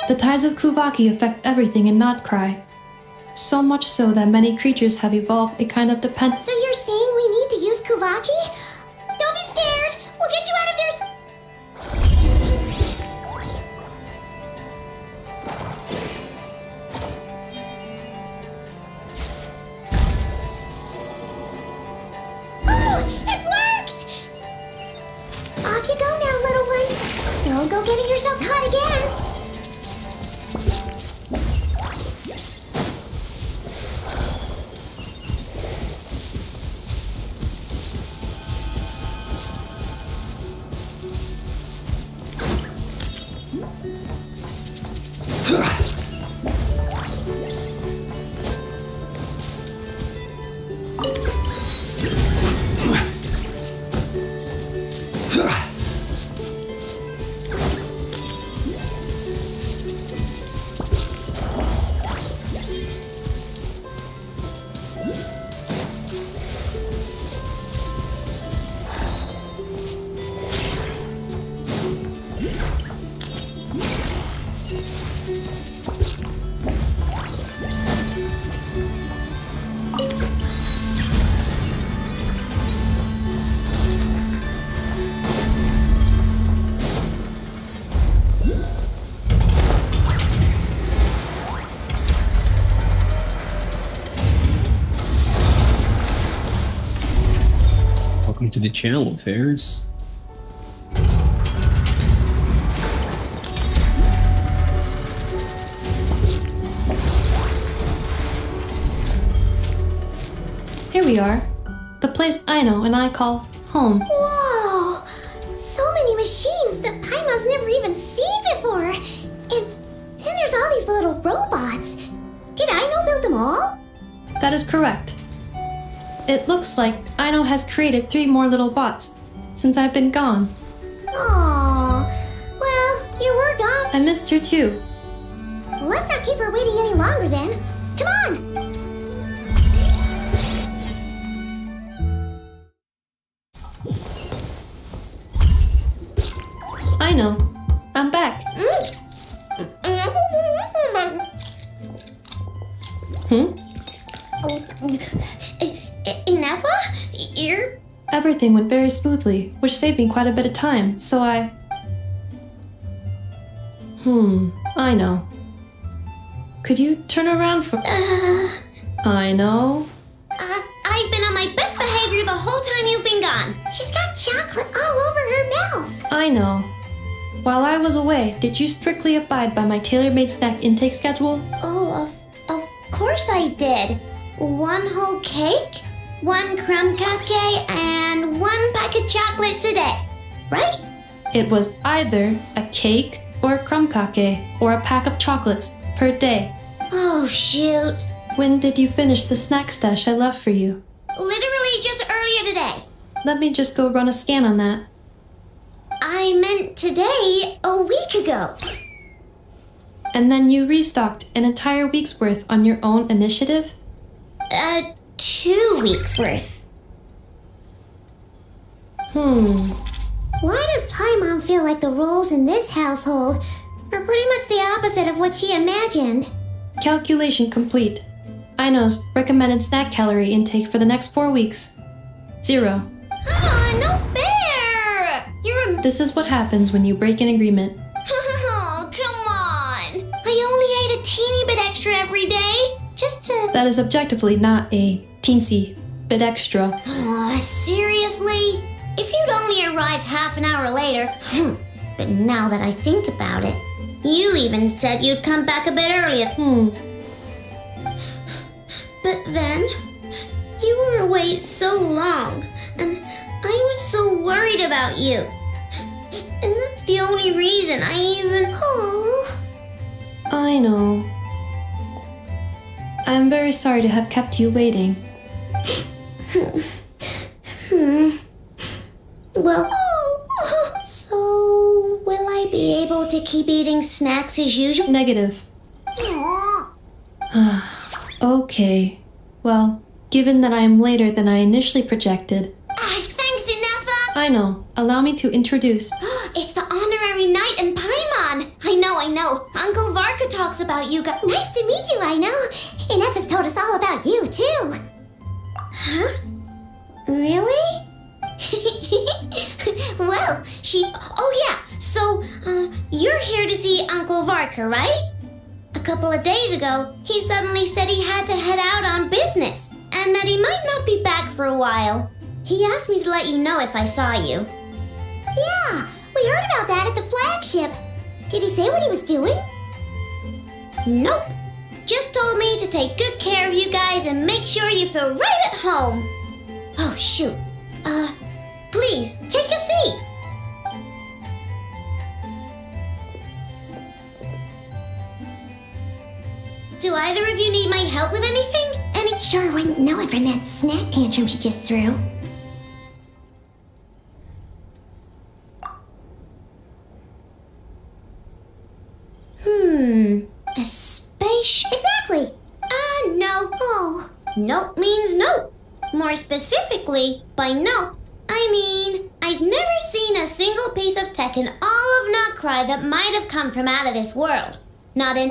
Speaker 4: The tides of Kuvaki affect everything in Notcry. So much so that many creatures have evolved a kind of dependence.
Speaker 13: So you're saying we need to use Kuvaki? Don't be scared! We'll get you out of there! Oh! It worked! Off you go now, little one. Don't go getting yourself caught again.
Speaker 7: Welcome to the channel, Fairs.
Speaker 4: Here we are. The place Aino and I call home.
Speaker 13: Whoa! So many machines that Paimon's never even seen before. And then there's all these little robots. Did Aino build them all?
Speaker 4: That is correct. It looks like Aino has created 3 more little bots since I've been gone.
Speaker 13: Aww. Well, you were gone.
Speaker 4: I missed her too.
Speaker 13: Well, let's not keep her waiting any longer then. Come on!
Speaker 4: Aino, I'm back.
Speaker 13: Ineffa? You're...
Speaker 4: Everything went very smoothly, which saved me quite a bit of time, so I know. Could you turn around for... I know.
Speaker 13: I've been on my best behavior the whole time you've been gone. She's got chocolate all over her mouth.
Speaker 4: I know. While I was away, did you strictly abide by my tailor-made snack intake schedule?
Speaker 13: Oh, of course I did. 1 whole cake, 1 crumb cupcake, and 1 pack of chocolates a day. Right?
Speaker 4: It was either a cake or a crumb cake or a pack of chocolates per day.
Speaker 13: Oh, shoot.
Speaker 4: When did you finish the snack stash I left for you?
Speaker 13: Literally just earlier today.
Speaker 4: Let me just go run a scan on that.
Speaker 13: I meant today, a week ago.
Speaker 4: And then you restocked an entire week's worth on your own initiative?
Speaker 13: 2 weeks worth. Why does Paimon feel like the roles in this household are pretty much the opposite of what she imagined?
Speaker 4: Calculation complete. Aino's recommended snack calorie intake for the next 4 weeks. 0.
Speaker 13: No fair!
Speaker 4: This is what happens when you break an agreement.
Speaker 13: Oh, come on! I only ate a teeny bit extra every day, just to...
Speaker 4: That is objectively not a teensy bit extra.
Speaker 13: Seriously? If you'd only arrived half an hour later... But now that I think about it, you even said you'd come back a bit earlier. But then, you were away so long, and I was so worried about you. And that's the only reason I even... Oh.
Speaker 4: I know. I'm very sorry to have kept you waiting.
Speaker 13: Well, so will I be able to keep eating snacks as usual?
Speaker 4: Negative.
Speaker 13: Aww.
Speaker 4: Okay. Well, given that I am later than I initially projected...
Speaker 13: Thanks, Ineffa!
Speaker 4: Aino, allow me to introduce.
Speaker 13: It's the honorary knight and Paimon. I know. Uncle Varka talks about you guys. Nice to meet you, I know. And F has told us all about you, too. Huh? Really? Well, Oh, yeah. So, you're here to see Uncle Varka, right? A couple of days ago, he suddenly said he had to head out on business, and that he might not be back for a while. He asked me to let you know if I saw you. Yeah, we heard about that at the flagship. Did he say what he was doing? Nope. Just told me to take good care of you guys and make sure you feel right at home. Oh, shoot. Please, take a seat. Do either of you need my help with anything? Sure wouldn't know it from that snack tantrum she just threw. A spaceship? Exactly. No. Oh. Nope means no. More specifically, by no, I mean, I've never seen a single piece of tech in all of Notcry that might have come from out of this world. Not in,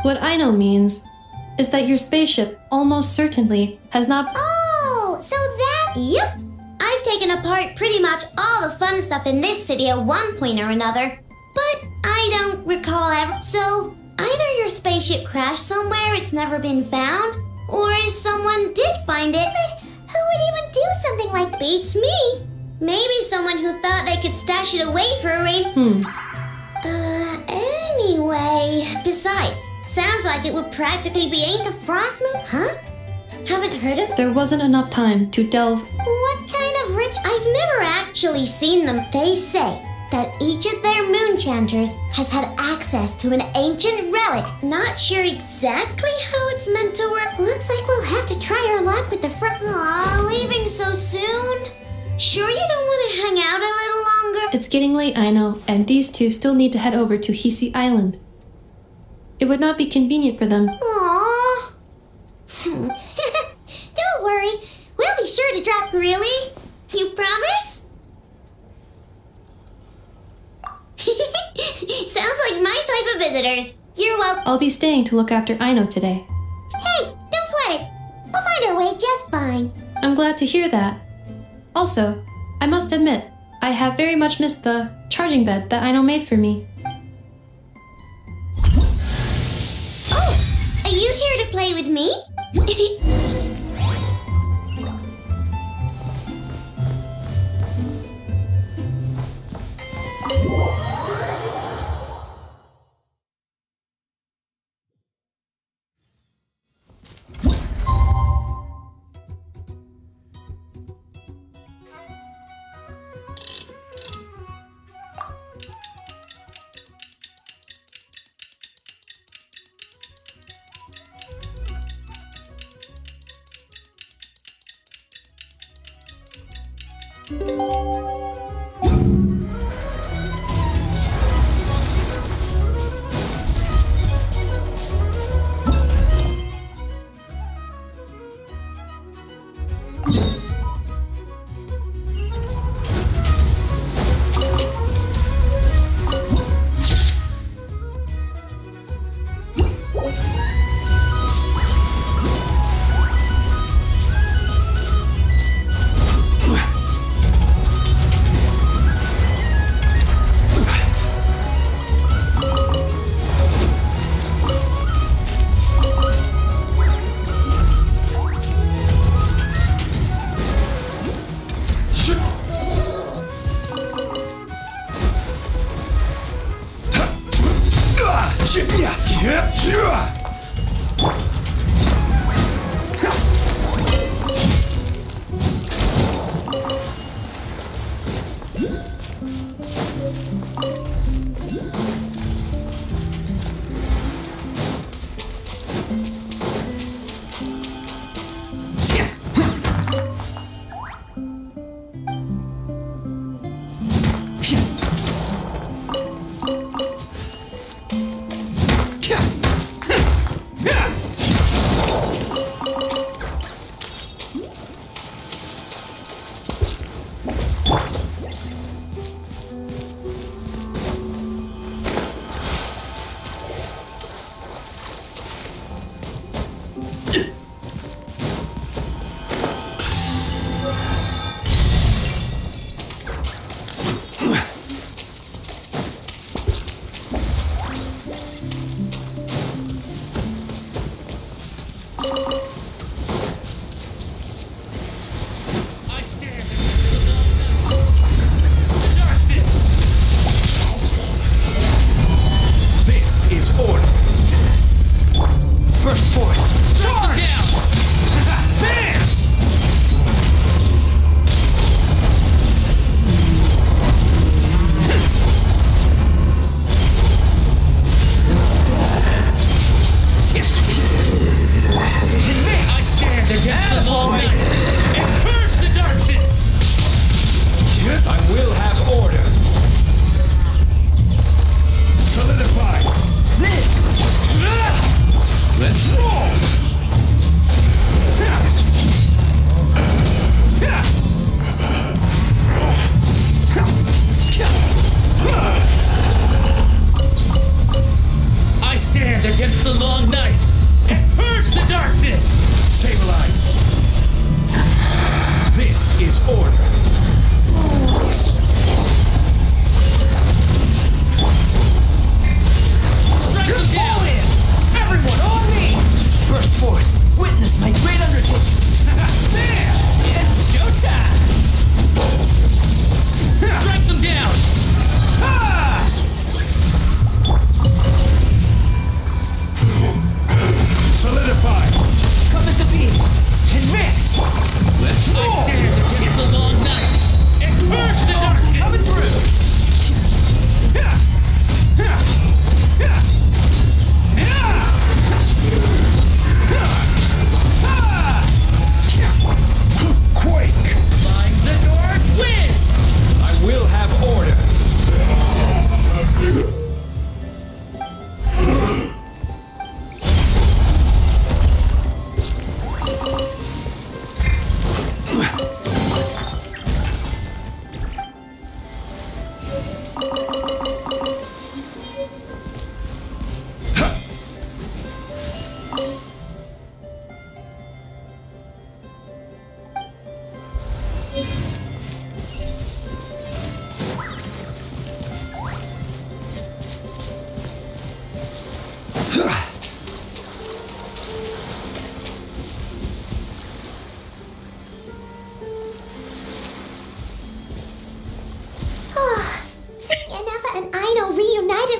Speaker 4: What Aino means is that your spaceship almost certainly has not.
Speaker 13: Oh, so that. Yep. I've taken apart pretty much all the fun stuff in this city at one point or another, but I don't recall ever. So either your spaceship crashed somewhere it's never been found, or if someone did find it. But who would even do something like beats me? Maybe someone who thought they could stash it away for a rain. Anyway. Besides, sounds like it would practically be ain't the frost moon, huh? Haven't heard of.
Speaker 4: There wasn't enough time to delve.
Speaker 13: What kind of rich? I've never actually seen them. They say that each of their moonchanters has had access to an ancient relic. Not sure exactly how it's meant to work. Looks like we'll have to try our luck with the Aw, leaving so soon? Sure you don't want to hang out a little longer?
Speaker 4: It's getting late, I know, and these two still need to head over to Hisi Island. It would not be convenient for them.
Speaker 13: Aww. Don't worry. We'll be sure to drop. Really? You promise? Sounds like my type of visitors. You're welcome.
Speaker 4: I'll be staying to look after Aino today.
Speaker 13: Hey, don't sweat it. We'll find our way just fine.
Speaker 4: I'm glad to hear that. Also, I must admit, I have very much missed the charging bed that Aino made for me.
Speaker 13: Oh, are you here to play with me?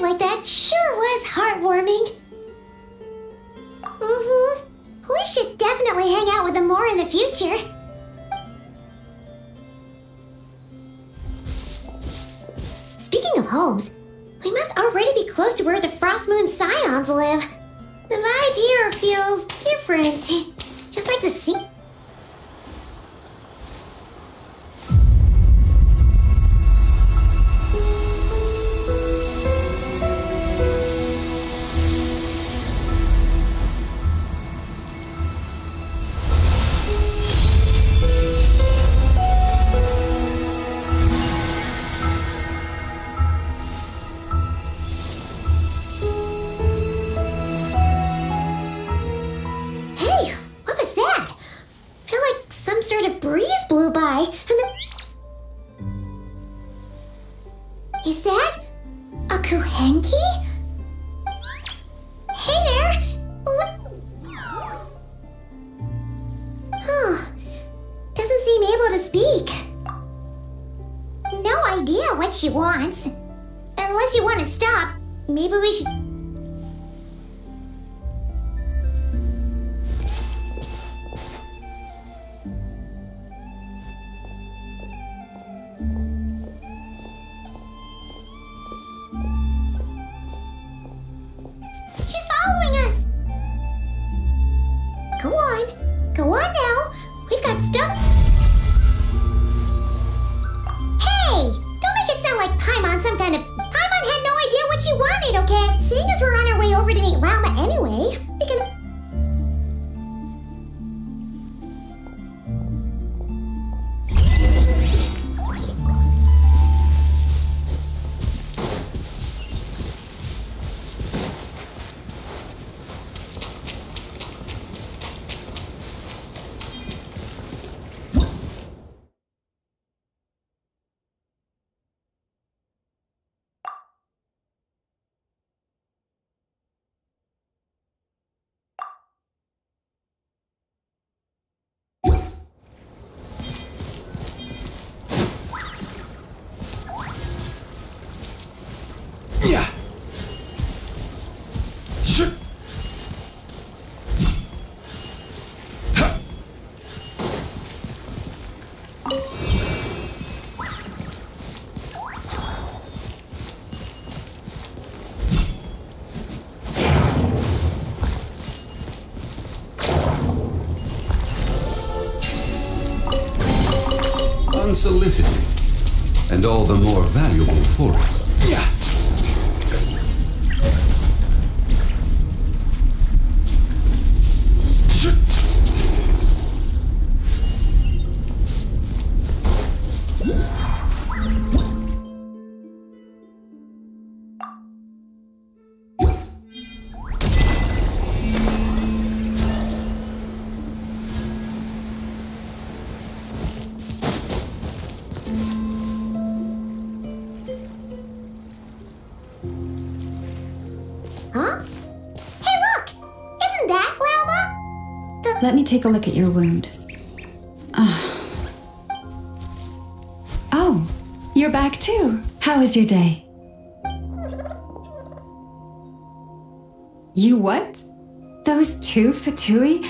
Speaker 13: like that sure was heartwarming. We should definitely hang out with them more in the future. Speaking of homes, we must already be close to where the Frost Moon Scions live. The vibe here feels different. Just like the sea. Hey, what was that? I feel like some sort of breeze blew by, and then... Is that a Kuhenki? Hey there! What? Huh. Doesn't seem able to speak. No idea what she wants. Unless you want to stop, maybe we should... She's following us! Go on. Go on now. We've got stuff. Hey! Don't make it sound like Paimon some kind of... Paimon had no idea what she wanted, okay? Seeing as we're on our way over to meet Llama anyway, we can...
Speaker 11: Yeah. Unsolicited, and all the more valuable for it. Yeah.
Speaker 13: Huh? Hey, look! Isn't that Llama?
Speaker 9: Let me take a look at your wound. Oh, you're back too. How was your day? You what? Those two Fatui?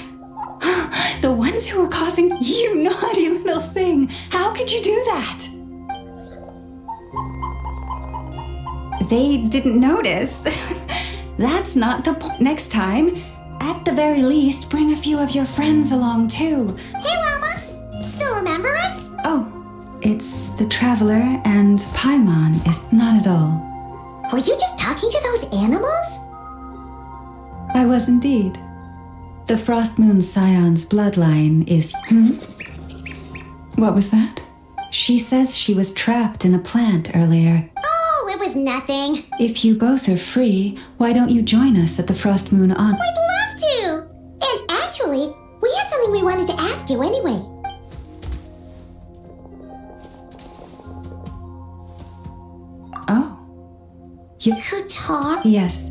Speaker 9: The ones who were causing... You naughty little thing! How could you do that? They didn't notice. That's not the point. Next time, at the very least, bring a few of your friends along too.
Speaker 13: Hey, Llama! Still remember us?
Speaker 9: Oh, it's the Traveler and Paimon is not at all.
Speaker 13: Were you just talking to those animals?
Speaker 9: I was indeed. The Frost Moon Scion's bloodline is... What was that? She says she was trapped in a plant earlier.
Speaker 13: Oh, it was nothing.
Speaker 9: If you both are free, why don't you join us at the Frost Moon on...
Speaker 13: We'd love to! And actually, we had something we wanted to ask you anyway.
Speaker 9: Oh. You...
Speaker 13: Kutar?
Speaker 9: Yes.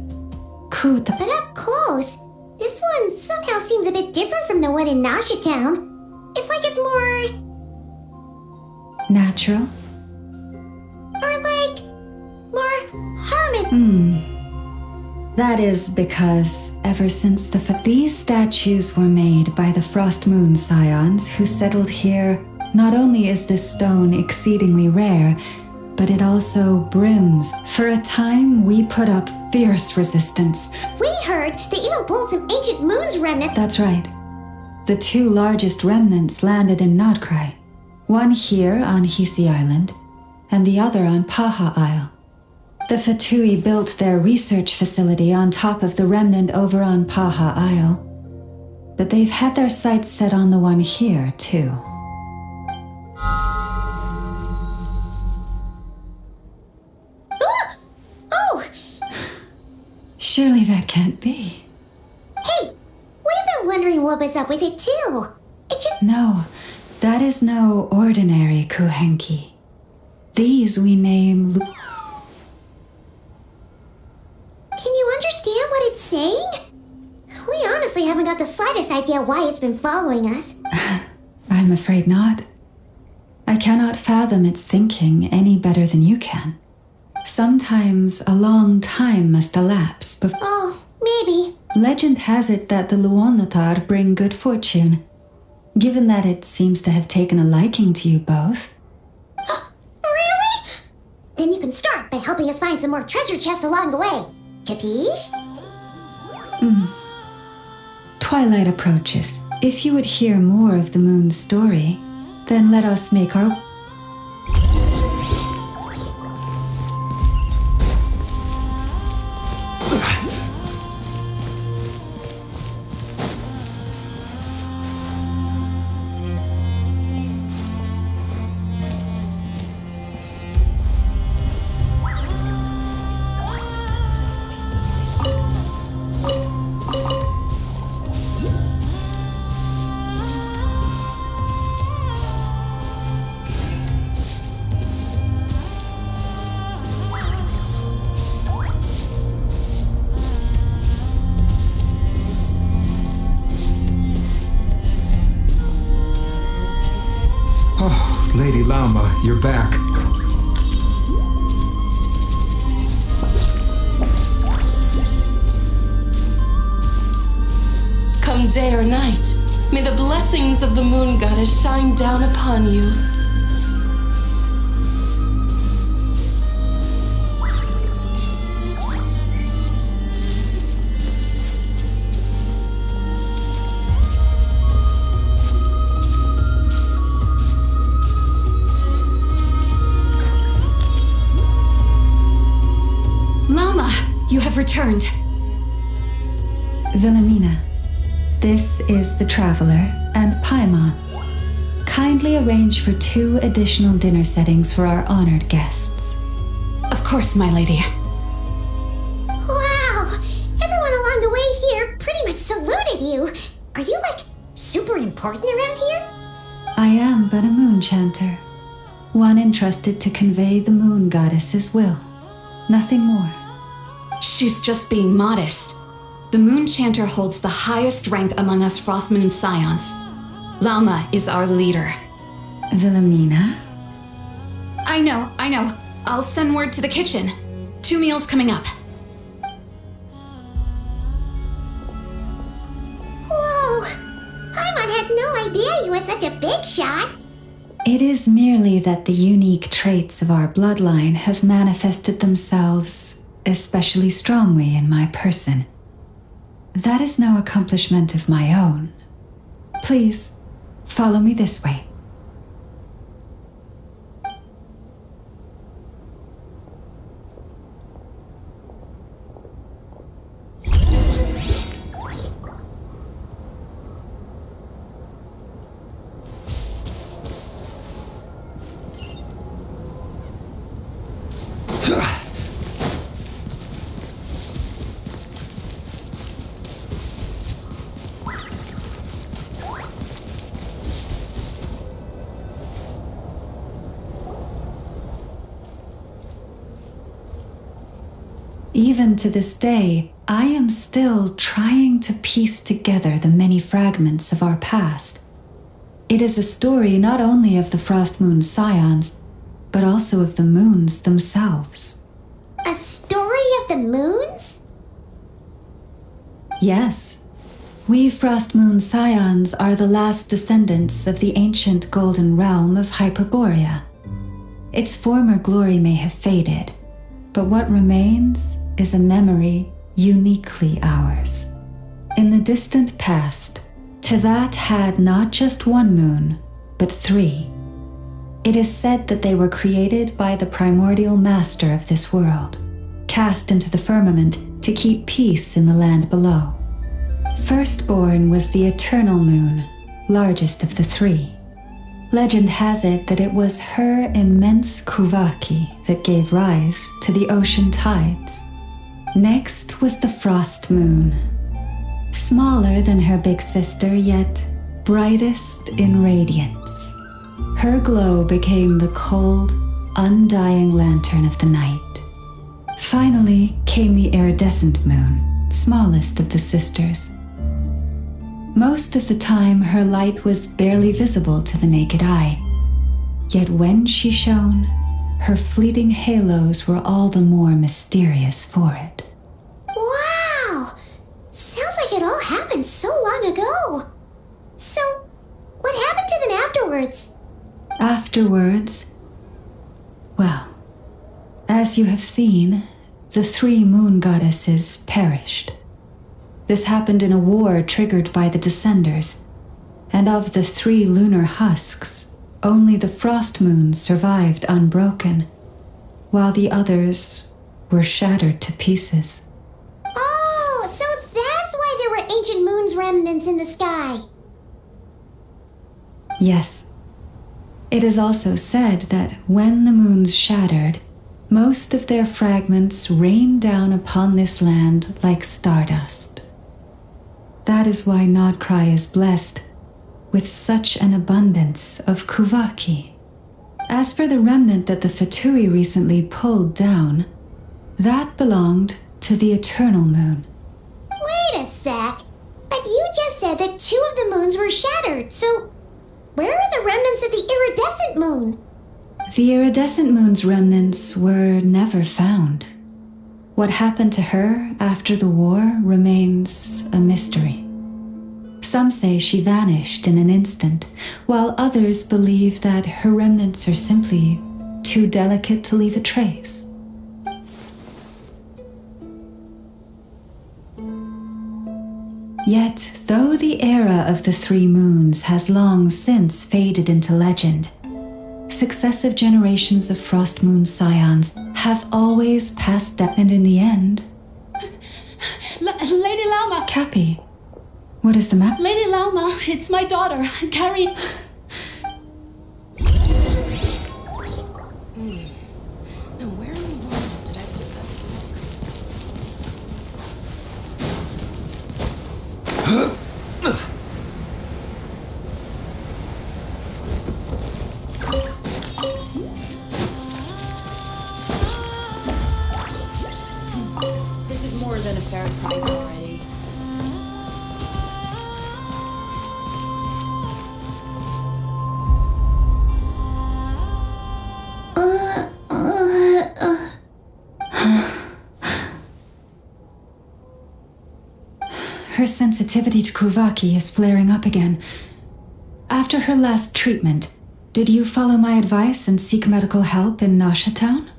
Speaker 9: Kuta.
Speaker 13: But up close, this one somehow seems a bit different from the one in Nasha Town. It's like it's more...
Speaker 9: Natural?
Speaker 13: Or like... more hermit
Speaker 9: That is because ever since these statues were made by the Frost Moon Scions who settled here, not only is this stone exceedingly rare, but it also brims. For a time, we put up fierce resistance.
Speaker 13: We heard that even pulled some ancient moon's remnant.
Speaker 9: That's right. The two largest remnants landed in Nodcry. One here on Hisi Island, and the other on Paha Isle. The Fatui built their research facility on top of the remnant over on Paha Isle. But they've had their sights set on the one here, too.
Speaker 13: Oh!
Speaker 9: Surely that can't be.
Speaker 13: Hey, we've been wondering what was up with it, too.
Speaker 9: No, that is no ordinary Kuhenki. These we name
Speaker 13: Can you understand what it's saying? We honestly haven't got the slightest idea why it's been following us.
Speaker 9: I'm afraid not. I cannot fathom its thinking any better than you can. Sometimes a long time must elapse before...
Speaker 13: Oh, maybe.
Speaker 9: Legend has it that the Luonotar bring good fortune. Given that it seems to have taken a liking to you both.
Speaker 13: Really? Then you can start by helping us find some more treasure chests along the way. Capiche?
Speaker 9: Twilight approaches. If you would hear more of the moon's story, then let us make our...
Speaker 15: Oh, Lady Lauma, you're back.
Speaker 16: Come day or night, may the blessings of the moon goddess shine down upon you.
Speaker 12: You have returned.
Speaker 9: Wilhelmina, this is the Traveler and Paimon. Kindly arrange for 2 additional dinner settings for our honored guests.
Speaker 12: Of course, my lady.
Speaker 13: Wow! Everyone along the way here pretty much saluted you. Are you, super important around here?
Speaker 9: I am but a moon chanter. One entrusted to convey the moon goddess's will. Nothing more.
Speaker 12: She's just being modest. The Moon Chanter holds the highest rank among us Frost Moon Scions. Lauma is our leader.
Speaker 9: Wilhelmina?
Speaker 12: I know. I'll send word to the kitchen. 2 meals coming up.
Speaker 13: Whoa! Paimon had no idea you were such a big shot.
Speaker 9: It is merely that the unique traits of our bloodline have manifested themselves especially strongly in my person. That is no accomplishment of my own. Please, follow me this way. Even to this day, I am still trying to piece together the many fragments of our past. It is a story not only of the Frost Moon Scions, but also of the moons themselves.
Speaker 13: A story of
Speaker 9: Yes. We Frost Moon Scions are the last descendants of the ancient golden realm of Hyperborea. Its former glory may have faded, but what remains is a memory uniquely ours. In the distant past, Teyvat had not just one moon, but 3. It is said that they were created by the primordial master of this world, cast into the firmament to keep peace in the land below. Firstborn was the eternal moon, largest of the 3. Legend has it that it was her immense Kuvaki that gave rise to the ocean tides. Next was the frost moon, smaller than her big sister, yet brightest in radiance. Her glow became the cold, undying lantern of the night. Finally came the iridescent moon, smallest of the sisters. Most of the time, her light was barely visible to the naked eye. Yet when she shone, her fleeting halos were all the more mysterious for it.
Speaker 13: Wow! Sounds like it all happened so long ago. So, what happened to them afterwards?
Speaker 9: Afterwards, well, as you have seen, the 3 moon goddesses perished. This happened in a war triggered by the Descenders, and of the 3 lunar husks, only the frost moon survived unbroken, while the others were shattered to pieces.
Speaker 13: Oh, so that's why there were ancient moon's remnants in the sky.
Speaker 9: Yes. It is also said that when the moons shattered, most of their fragments rained down upon this land like stardust. That is why Nodcry is blessed with such an abundance of Kuvaki. As for the remnant that the Fatui recently pulled down, that belonged to the Eternal Moon.
Speaker 13: Wait a sec. But you just said that 2 of the moons were shattered, so where are the remnants of the iridescent moon?
Speaker 9: The iridescent moon's remnants were never found. What happened to her after the war remains a mystery. Some say she vanished in an instant, while others believe that her remnants are simply too delicate to leave a trace. Yet, though the era of the 3 moons has long since faded into legend, successive generations of Frost Moon Scions have always passed down, and in the end...
Speaker 12: Lady Lauma!
Speaker 9: Cappy, what is the map?
Speaker 12: Lady Lauma, it's my daughter, Carrie.
Speaker 16: Now where in the world did I put that
Speaker 17: This is more than a fair price already.
Speaker 9: Her sensitivity to Kuvaki is flaring up again. After her last treatment, did you follow my advice and seek medical help in Nasha Town?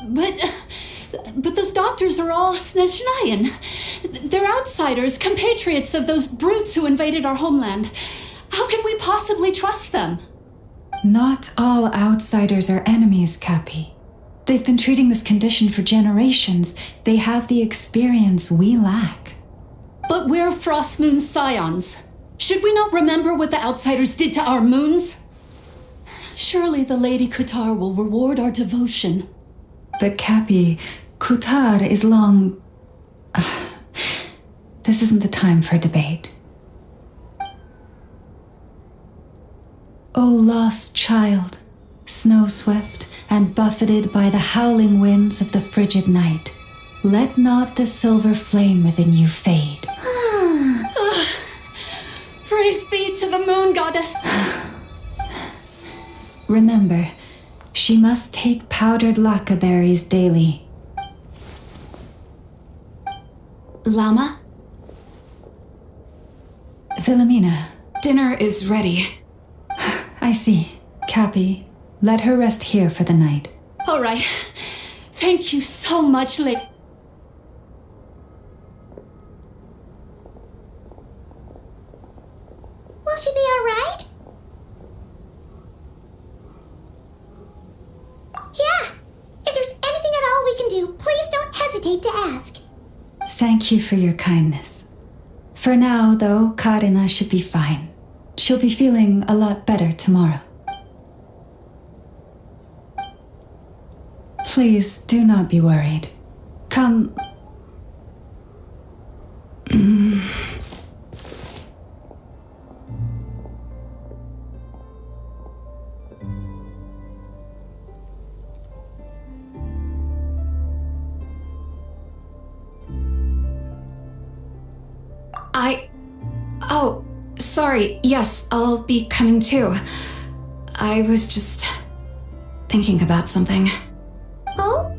Speaker 12: But those doctors are all Snezhnayan. They're outsiders, compatriots of those brutes who invaded our homeland. How can we possibly trust them?
Speaker 9: Not all outsiders are enemies, Cappy. They've been treating this condition for generations. They have the experience we lack.
Speaker 12: But we're Frost Moon Scions. Should we not remember what the outsiders did to our moons? Surely the Lady Kutar will reward our devotion.
Speaker 9: But Cappy, Kutar is long... This isn't the time for debate. O lost child, snow-swept and buffeted by the howling winds of the frigid night, let not the silver flame within you fade.
Speaker 12: Praise be to the moon goddess.
Speaker 9: Remember, she must take powdered lacca berries daily.
Speaker 12: Llama?
Speaker 9: Philomena.
Speaker 12: Dinner is ready.
Speaker 9: I see. Cappy, let her rest here for the night.
Speaker 16: All right. Thank you so much,
Speaker 13: Will she be alright? Yeah. If there's anything at all we can do, please don't hesitate to ask.
Speaker 9: Thank you for your kindness. For now, though, Karina should be fine. She'll be feeling a lot better tomorrow. Please do not be worried. Come.
Speaker 12: Oh, sorry. Yes, I'll be coming too. I was just thinking about something.
Speaker 13: Oh?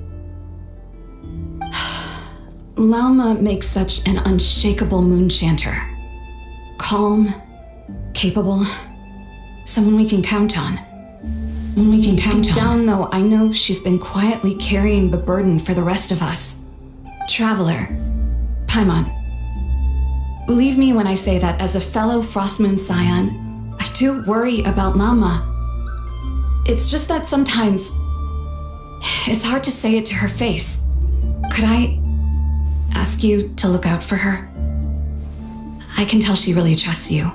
Speaker 12: Llama makes such an unshakable moon chanter. Calm, capable, someone we can count on. Deep down, though, I know she's been quietly carrying the burden for the rest of us. Traveler, Paimon, believe me when I say that as a fellow Frostmoon Scion, I do worry about Llama. It's just that sometimes it's hard to say it to her face. Could I ask you to look out for her? I can tell she really trusts you.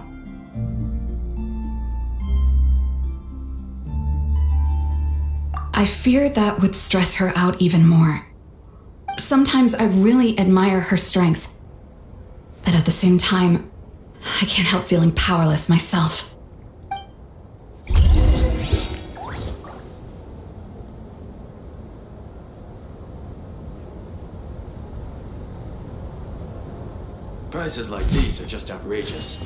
Speaker 12: I fear that would stress her out even more. Sometimes I really admire her strength, but at the same time, I can't help feeling powerless myself.
Speaker 18: Prices like these are just outrageous.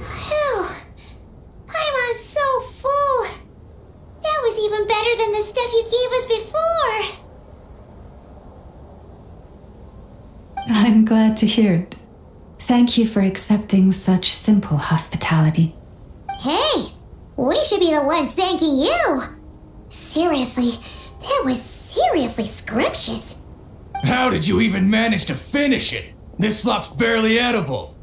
Speaker 13: Phew. Paimon's so full. That was even better than the stuff you gave us before.
Speaker 9: I'm glad to hear it. Thank you for accepting such simple hospitality.
Speaker 13: Hey, we should be the ones thanking you. Seriously, that was seriously scrumptious.
Speaker 10: How did you even manage to finish it? This slop's barely edible.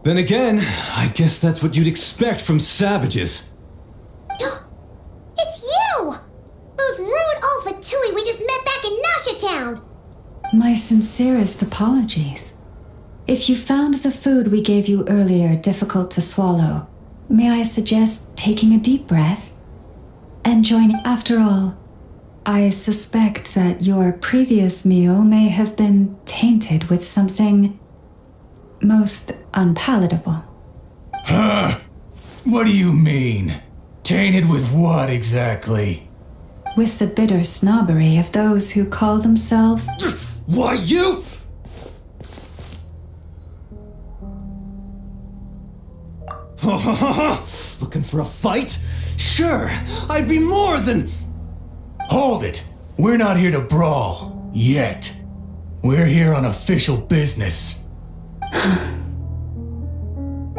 Speaker 19: Then again, I guess that's what you'd expect from savages.
Speaker 13: It's you! Those rude old Fatui we just met back in Nasha Town!
Speaker 9: My sincerest apologies. If you found the food we gave you earlier difficult to swallow, may I suggest taking a deep breath and joining? After all, I suspect that your previous meal may have been tainted with something most unpalatable.
Speaker 10: Huh? What do you mean? Tainted with what exactly?
Speaker 9: With the bitter snobbery of those who call themselves...
Speaker 19: Why, you... Looking for a fight? Sure, I'd be more than...
Speaker 10: Hold it! We're not here to brawl. Yet. We're here on official business.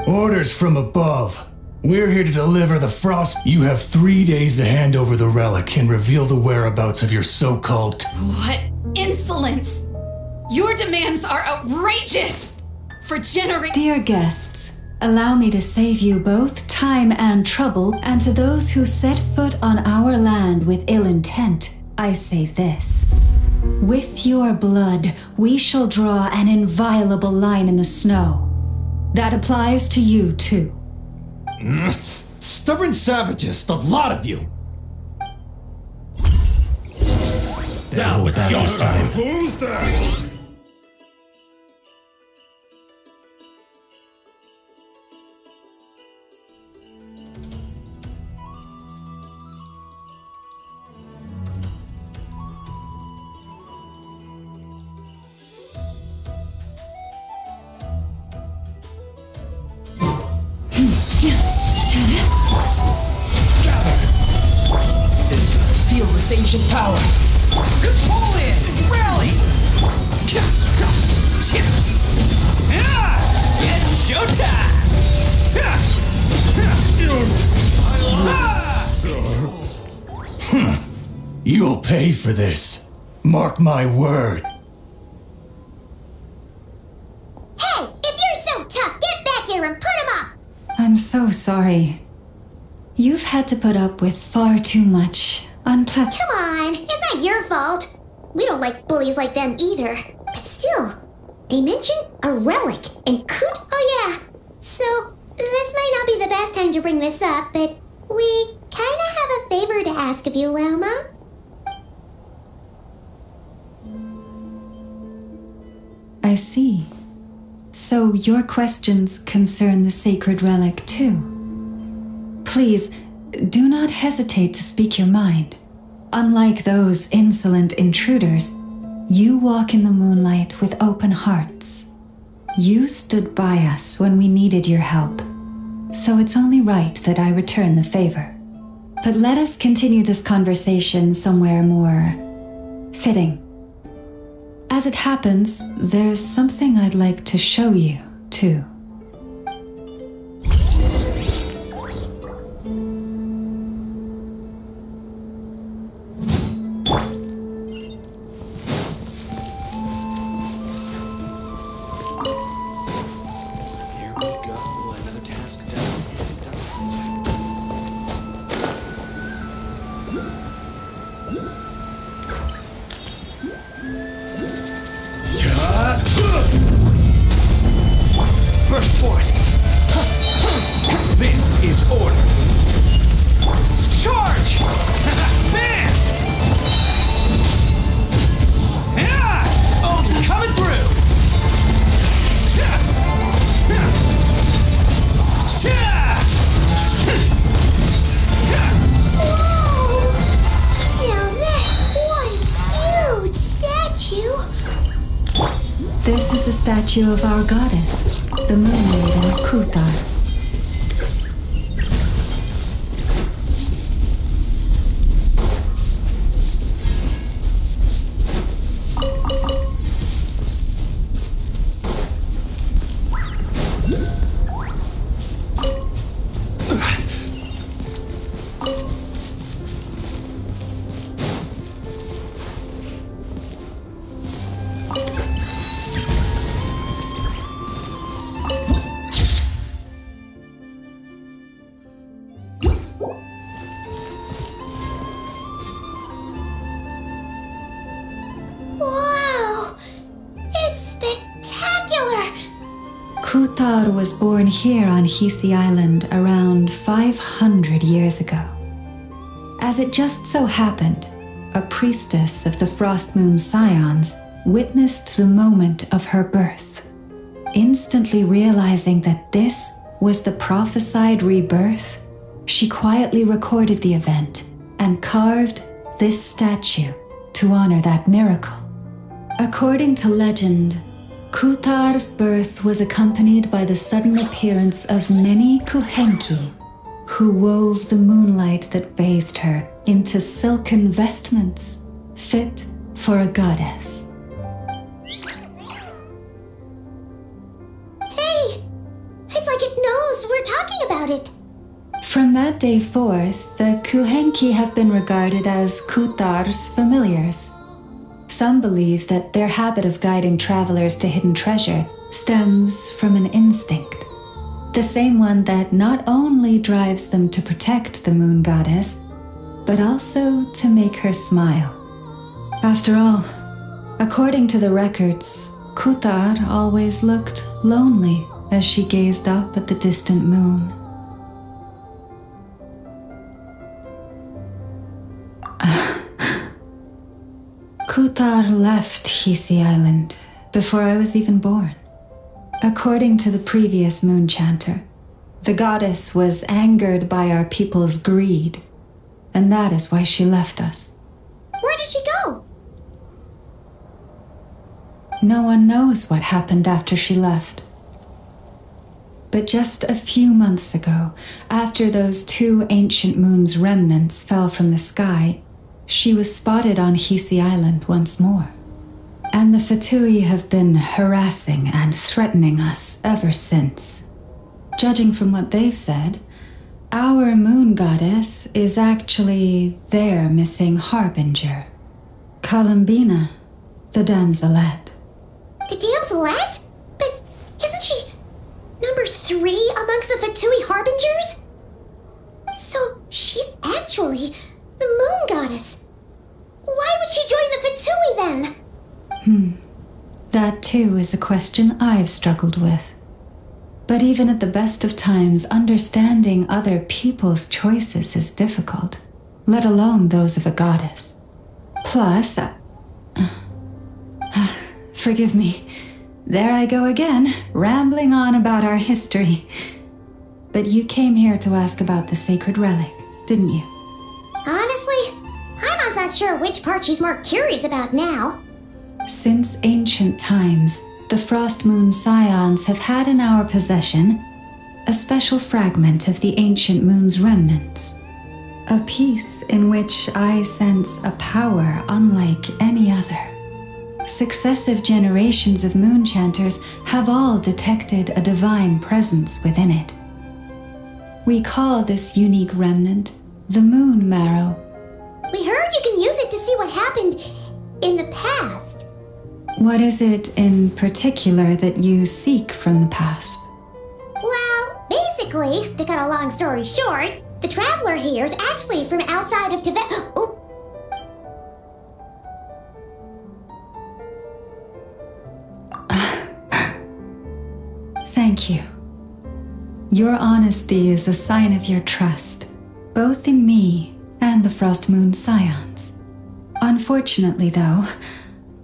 Speaker 10: Orders from above. We're here to deliver the frost. You have 3 days to hand over the relic and reveal the whereabouts of your so-called...
Speaker 12: What insolence! Your demands are outrageous! For
Speaker 9: Dear guests, allow me to save you both time and trouble, and to those who set foot on our land with ill intent, I say this. With your blood, we shall draw an inviolable line in the snow. That applies to you, too.
Speaker 19: Stubborn savages, the lot of you!
Speaker 10: Now it's your time.
Speaker 19: Who's that?
Speaker 6: this ancient power.
Speaker 1: Pull in! Rally! It's showtime!
Speaker 10: You'll pay for this. Mark my word.
Speaker 13: Hey, if you're so tough, get back here and put him up!
Speaker 9: I'm so sorry. You've had to put up with far too much unpleasant.
Speaker 13: Come on, it's not your fault. We don't like bullies like them either. But still, they mentioned a relic and oh yeah. So, this might not be the best time to bring this up, but we kinda have a favor to ask of you, Lauma.
Speaker 9: I see. So your questions concern the sacred relic too. Please, do not hesitate to speak your mind. Unlike those insolent intruders, you walk in the moonlight with open hearts. You stood by us when we needed your help, so it's only right that I return the favor. But let us continue this conversation somewhere more fitting. As it happens, there's something I'd like to show you, too.
Speaker 1: There we go, another task done and dusted.
Speaker 10: Burst forth. This is order. Charge! Man!
Speaker 1: Oh, coming through!
Speaker 13: Whoa! Now that's one huge statue!
Speaker 9: This is the statue of our goddess, the Moon Maiden Kuthar.
Speaker 13: Wow! It's spectacular!
Speaker 9: Kuthar was born here on Hisi Island around 500 years ago. As it just so happened, a priestess of the Frost Moon Scions witnessed the moment of her birth. Instantly realizing that this was the prophesied rebirth, she quietly recorded the event and carved this statue to honor that miracle. According to legend, Kuthar's birth was accompanied by the sudden appearance of many Kuhenki, who wove the moonlight that bathed her into silken vestments fit for a goddess.
Speaker 13: Hey! It's like it knows we're talking about it!
Speaker 9: From that day forth, the Kuhenki have been regarded as Kuthar's familiars. Some believe that their habit of guiding travelers to hidden treasure stems from an instinct. The same one that not only drives them to protect the moon goddess, but also to make her smile. After all, according to the records, Kuthar always looked lonely as she gazed up at the distant moon. Kuthar left Hisi Island before I was even born. According to the previous moon chanter, the goddess was angered by our people's greed, and that is why she left us.
Speaker 13: Where did she go?
Speaker 9: No one knows what happened after she left. But just a few months ago, after those two ancient moon's remnants fell from the sky, she was spotted on Hisi Island once more. And the Fatui have been harassing and threatening us ever since. Judging from what they've said, our moon goddess is actually their missing harbinger. Columbina, the damselette.
Speaker 13: The damselette? But isn't she number 3 amongst the Fatui harbingers? So she's actually the moon goddess. Why would she join the Fatui then?
Speaker 9: That too is a question I've struggled with. But even at the best of times, understanding other people's choices is difficult, let alone those of a goddess. Plus, forgive me, there I go again, rambling on about our history. But you came here to ask about the sacred relic, didn't you?
Speaker 13: Honestly, I'm not sure which part she's more curious about now.
Speaker 9: Since ancient times, the Frost Moon Scions have had in our possession a special fragment of the ancient moon's remnants. A piece in which I sense a power unlike any other. Successive generations of moon chanters have all detected a divine presence within it. We call this unique remnant the Moon Marrow.
Speaker 13: We heard you can use it to see what happened in the past.
Speaker 9: What is it in particular that you seek from the past?
Speaker 13: Well, basically, to cut a long story short, the traveler here is actually from outside of Teyvat. Oh.
Speaker 9: Thank you. Your honesty is a sign of your trust, both in me and the Frost Moon Scions. Unfortunately, though,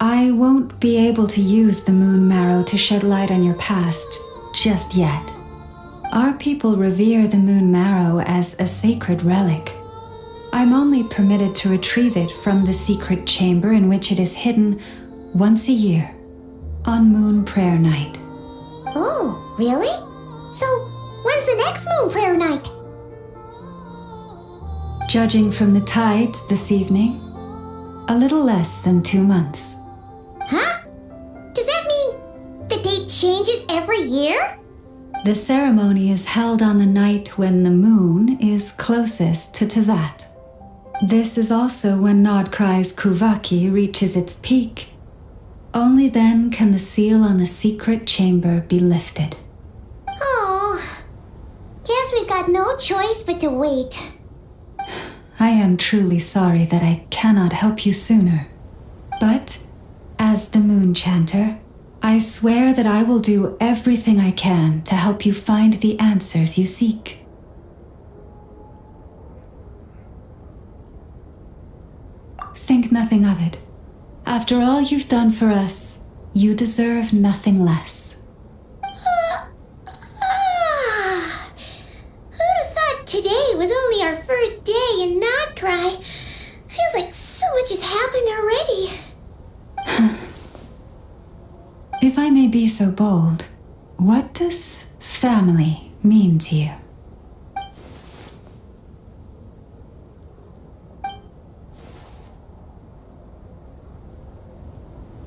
Speaker 9: I won't be able to use the Moon Marrow to shed light on your past just yet. Our people revere the Moon Marrow as a sacred relic. I'm only permitted to retrieve it from the secret chamber in which it is hidden once a year, on Moon Prayer Night.
Speaker 13: Oh, really? So, when's the next Moon Prayer Night?
Speaker 9: Judging from the tides this evening, a little less than 2 months.
Speaker 13: Huh? Does that mean the date changes every year?
Speaker 9: The ceremony is held on the night when the moon is closest to Teyvat. This is also when Nodcry's Kuvaki reaches its peak. Only then can the seal on the secret chamber be lifted.
Speaker 13: Oh, guess we've got no choice but to wait.
Speaker 9: I am truly sorry that I cannot help you sooner. But, as the Moon Chanter, I swear that I will do everything I can to help you find the answers you seek. Think nothing of it. After all you've done for us, you deserve nothing less.
Speaker 13: Who'd have thought today was only our first day in Nodcry? Feels like so much has happened already.
Speaker 9: If I may be so bold, what does family mean to you?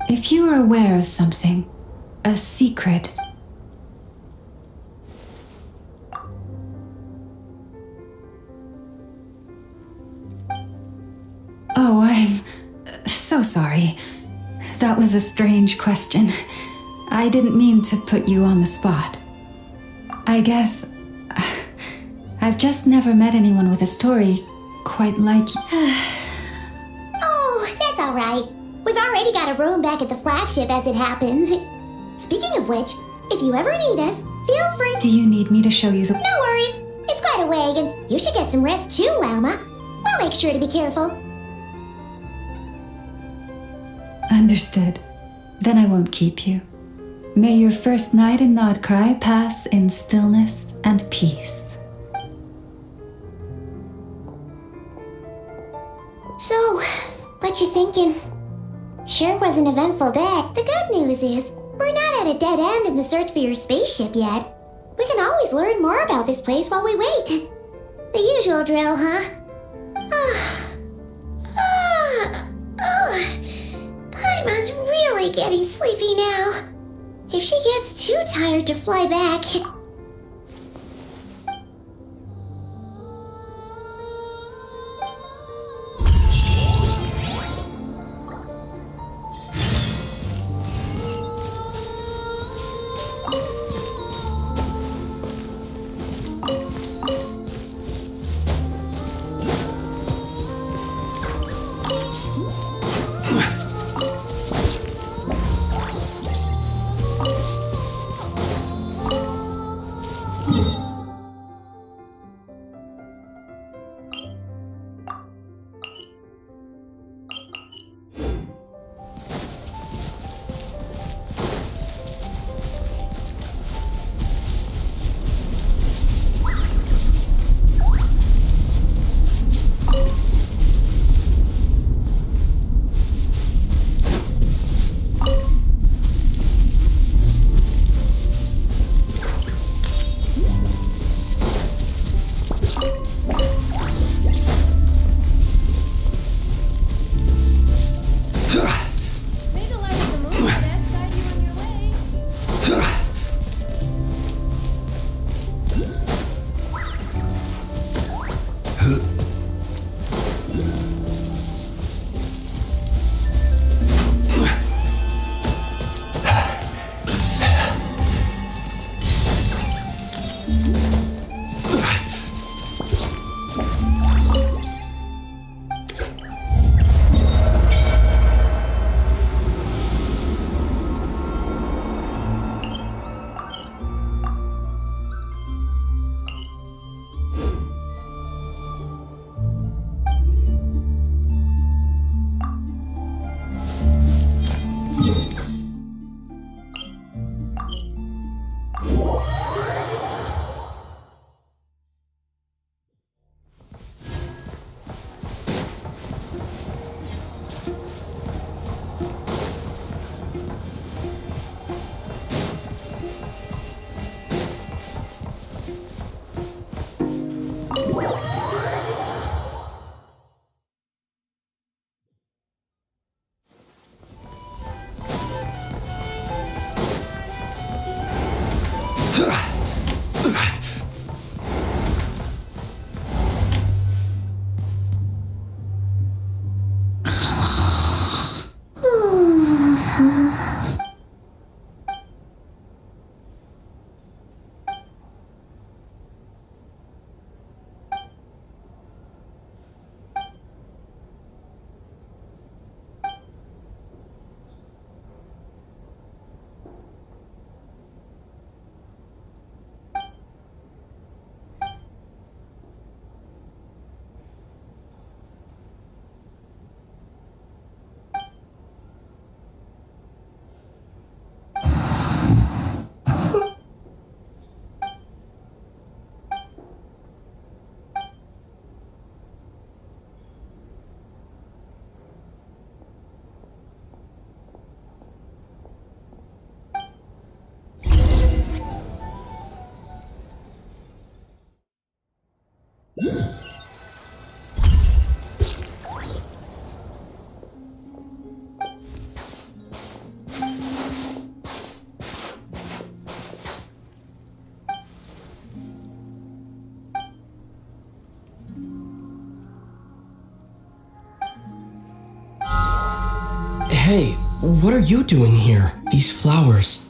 Speaker 9: If you are aware of something, a secret, oh, I'm so sorry. That was a strange question. I didn't mean to put you on the spot. I guess I've just never met anyone with a story quite like you.
Speaker 13: Oh, that's all right. We've already got a room back at the flagship as it happens. Speaking of which, if you ever need us, feel free.
Speaker 9: Do you need me to show you the...
Speaker 13: No worries. It's quite a way, and you should get some rest too, Lauma. We'll make sure to be careful.
Speaker 9: Understood. Then I won't keep you. May your first night in Nodcry pass in stillness and peace.
Speaker 13: So, what you thinking? Sure was an eventful day. The good news is, we're not at a dead end in the search for your spaceship yet. We can always learn more about this place while we wait. The usual drill, huh? Paimon's really getting sleepy now. If she gets too tired to fly back...
Speaker 6: Hey, what are you doing here? These flowers.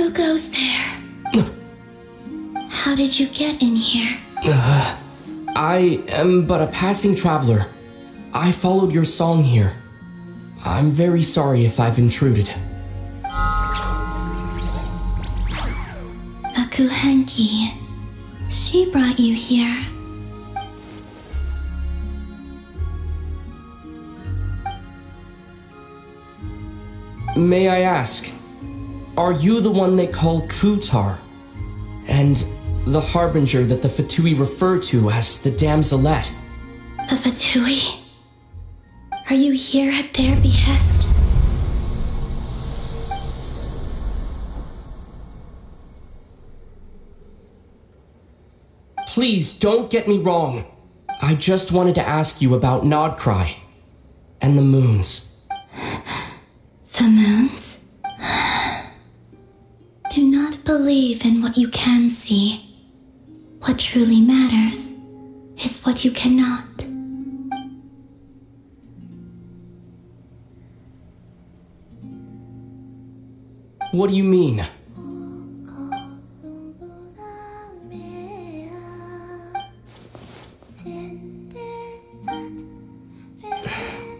Speaker 2: Who goes there? How did you get in here?
Speaker 6: I am but a passing traveler. I followed your song here. I'm very sorry if I've intruded.
Speaker 2: The Kuhenki. She brought you here.
Speaker 6: May I ask, are you the one they call Kutar? And the harbinger that the Fatui refer to as the Damselette?
Speaker 2: The Fatui? Are you here at their behest?
Speaker 6: Please don't get me wrong. I just wanted to ask you about Nodcry and the moons.
Speaker 2: The moons? Do not believe in what you can see. What truly matters is what you cannot.
Speaker 6: What do you mean?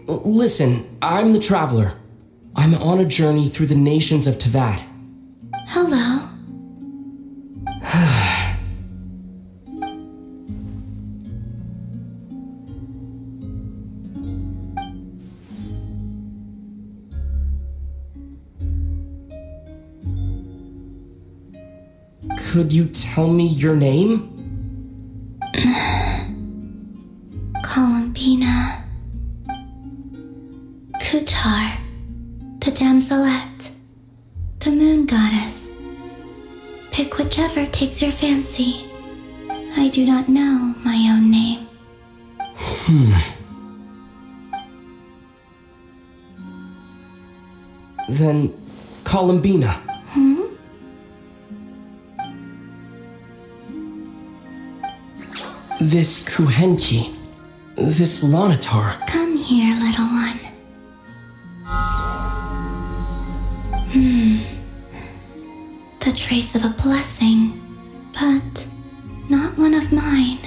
Speaker 6: Listen, I'm the traveler. I'm on a journey through the nations of Teyvat.
Speaker 2: Hello.
Speaker 6: Could you tell me your name?
Speaker 2: Columbina. Kutar. The Damselette. The moon goddess. Pick whichever takes your fancy. I do not know my own name.
Speaker 6: Then, Columbina. This Kuhenki, this Lanatar.
Speaker 2: Come here, little one. The trace of a blessing, but not one of mine.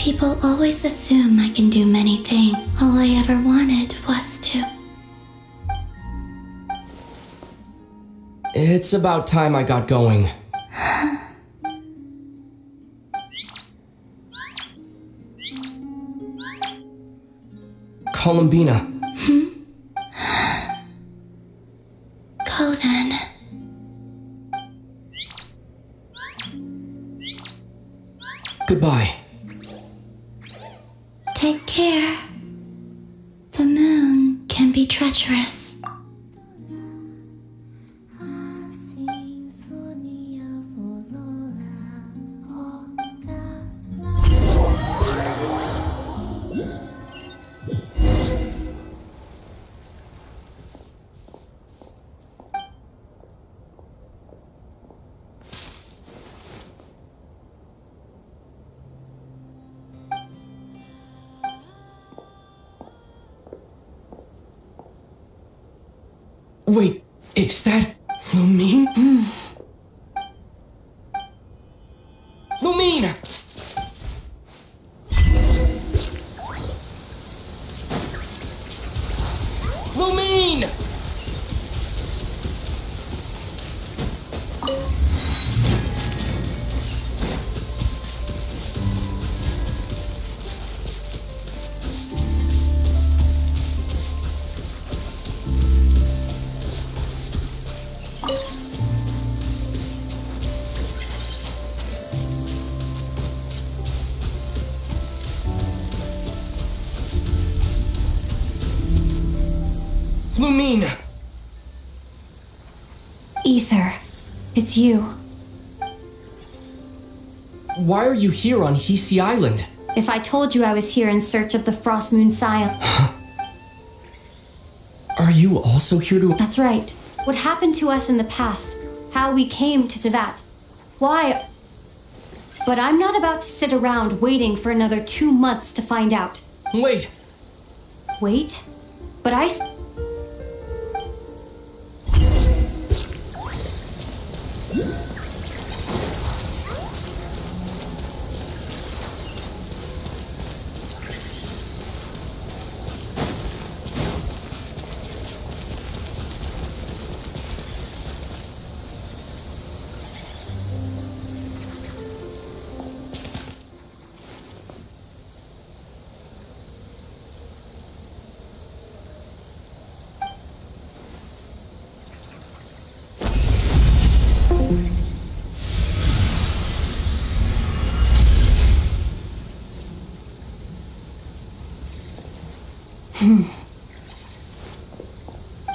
Speaker 2: People always assume I can do many things. All I ever wanted was to.
Speaker 6: It's about time I got going. Columbina.
Speaker 2: Go then.
Speaker 6: Goodbye.
Speaker 2: Take care. The moon can be treacherous.
Speaker 6: Wait, is that Lumine? Lumine! Lumine! Lumine!
Speaker 4: Ether, it's you.
Speaker 6: Why are you here on Hisi Island?
Speaker 4: If I told you I was here in search of the Frost Moon Scion.
Speaker 6: Are you also here to...
Speaker 4: That's right. What happened to us in the past, how we came to Teyvat. Why But I'm not about to sit around waiting for another 2 months to find out.
Speaker 6: Wait!
Speaker 4: Wait? But I...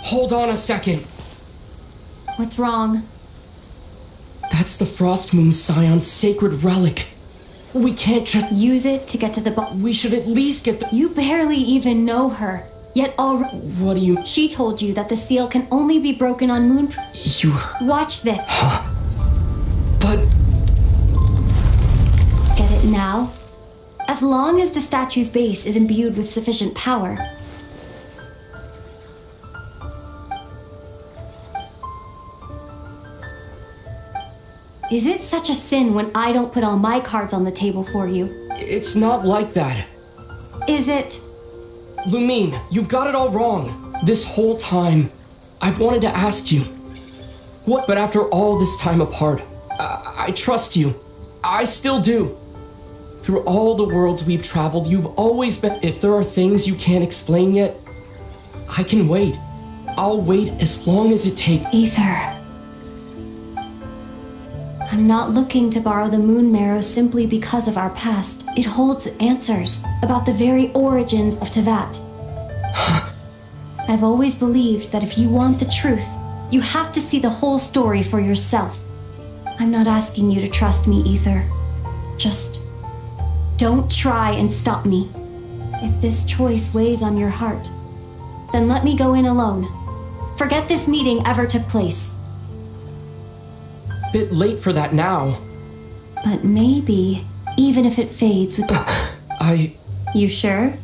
Speaker 6: Hold on a second.
Speaker 4: What's wrong?
Speaker 6: That's the Frost Moon Scion's sacred relic. We can't just
Speaker 4: use it to get to the
Speaker 6: We should at least get the...
Speaker 4: You barely even know her. Yet already...
Speaker 6: What do you...
Speaker 4: She told you that the seal can only be broken on moon...
Speaker 6: You...
Speaker 4: Watch this.
Speaker 6: But...
Speaker 4: Get it now? As long as the statue's base is imbued with sufficient power... Is it such a sin when I don't put all my cards on the table for you?
Speaker 6: It's not like that.
Speaker 4: Is it?
Speaker 6: Lumine, you've got it all wrong. This whole time, I've wanted to ask you. What? But after all this time apart, I trust you. I still do. Through all the worlds we've traveled, you've always been... If there are things you can't explain yet, I can wait. I'll wait as long as it takes.
Speaker 4: Ether. I'm not looking to borrow the moon marrow simply because of our past. It holds answers about the very origins of Teyvat. I've always believed that if you want the truth, you have to see the whole story for yourself. I'm not asking you to trust me, Ether. Just don't try and stop me. If this choice weighs on your heart, then let me go in alone. Forget this meeting ever took place.
Speaker 6: Bit late for that now.
Speaker 4: But maybe, even if it fades with the... You sure?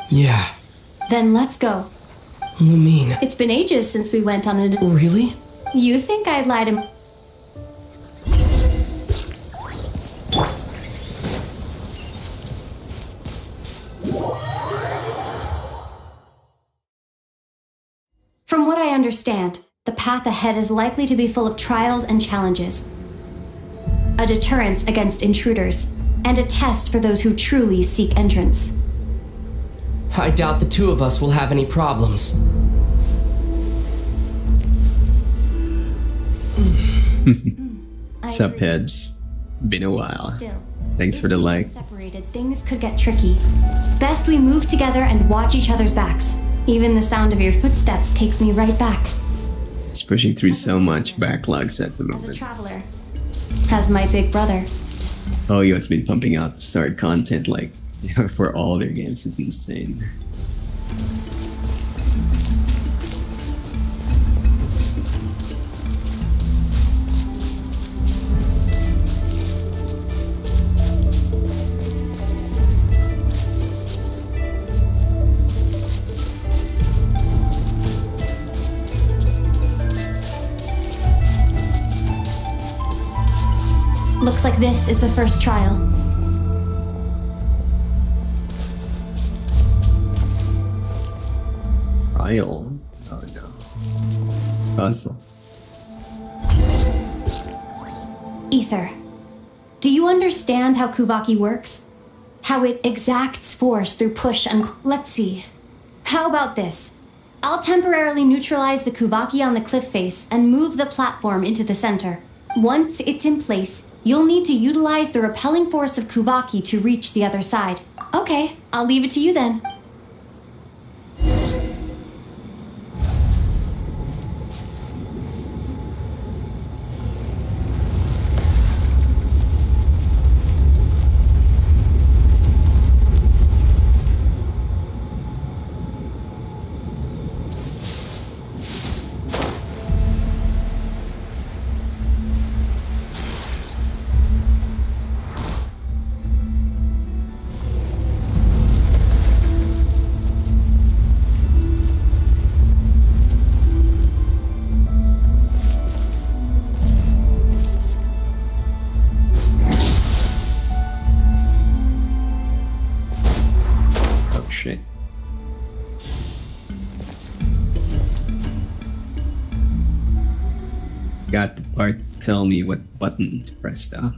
Speaker 6: Yeah.
Speaker 4: Then let's go.
Speaker 6: Lumine.
Speaker 4: It's been ages since we went on a...
Speaker 6: Really?
Speaker 4: You think I'd lie to... From what I understand, the path ahead is likely to be full of trials and challenges. A deterrence against intruders, and a test for those who truly seek entrance.
Speaker 6: I doubt the two of us will have any problems.
Speaker 7: Sup, heads? Been a while.
Speaker 4: Still,
Speaker 7: Thanks for the like.
Speaker 4: separated, things could get tricky. Best we move together and watch each other's backs. Even the sound of your footsteps takes me right back.
Speaker 7: It's pushing through so much backlogs at the
Speaker 4: As a
Speaker 7: moment.
Speaker 4: traveler, as my big brother.
Speaker 7: HoYo's been pumping out the start content like for all their games. It's insane.
Speaker 4: Looks like this is the first trial.
Speaker 7: Trial? Oh no. Puzzle.
Speaker 4: Ether, do you understand how Kuvaki works? How it exacts force through push and... Let's see. How about this? I'll temporarily neutralize the Kuvaki on the cliff face and move the platform into the center. Once it's in place, you'll need to utilize the repelling force of Kuvaki to reach the other side. Okay, I'll leave it to you then.
Speaker 7: Got the part to tell me what button to press though.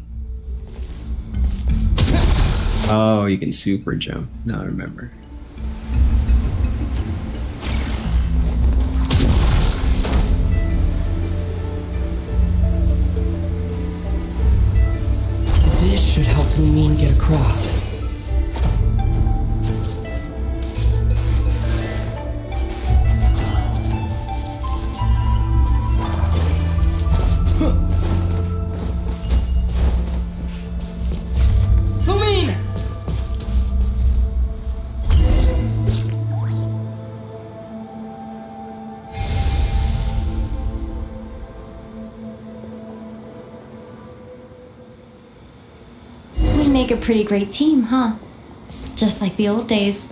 Speaker 7: Oh, you can super jump. Now I remember.
Speaker 6: This should help Lumine get across. Lumine!
Speaker 4: We make a pretty great team, huh? Just like the old days.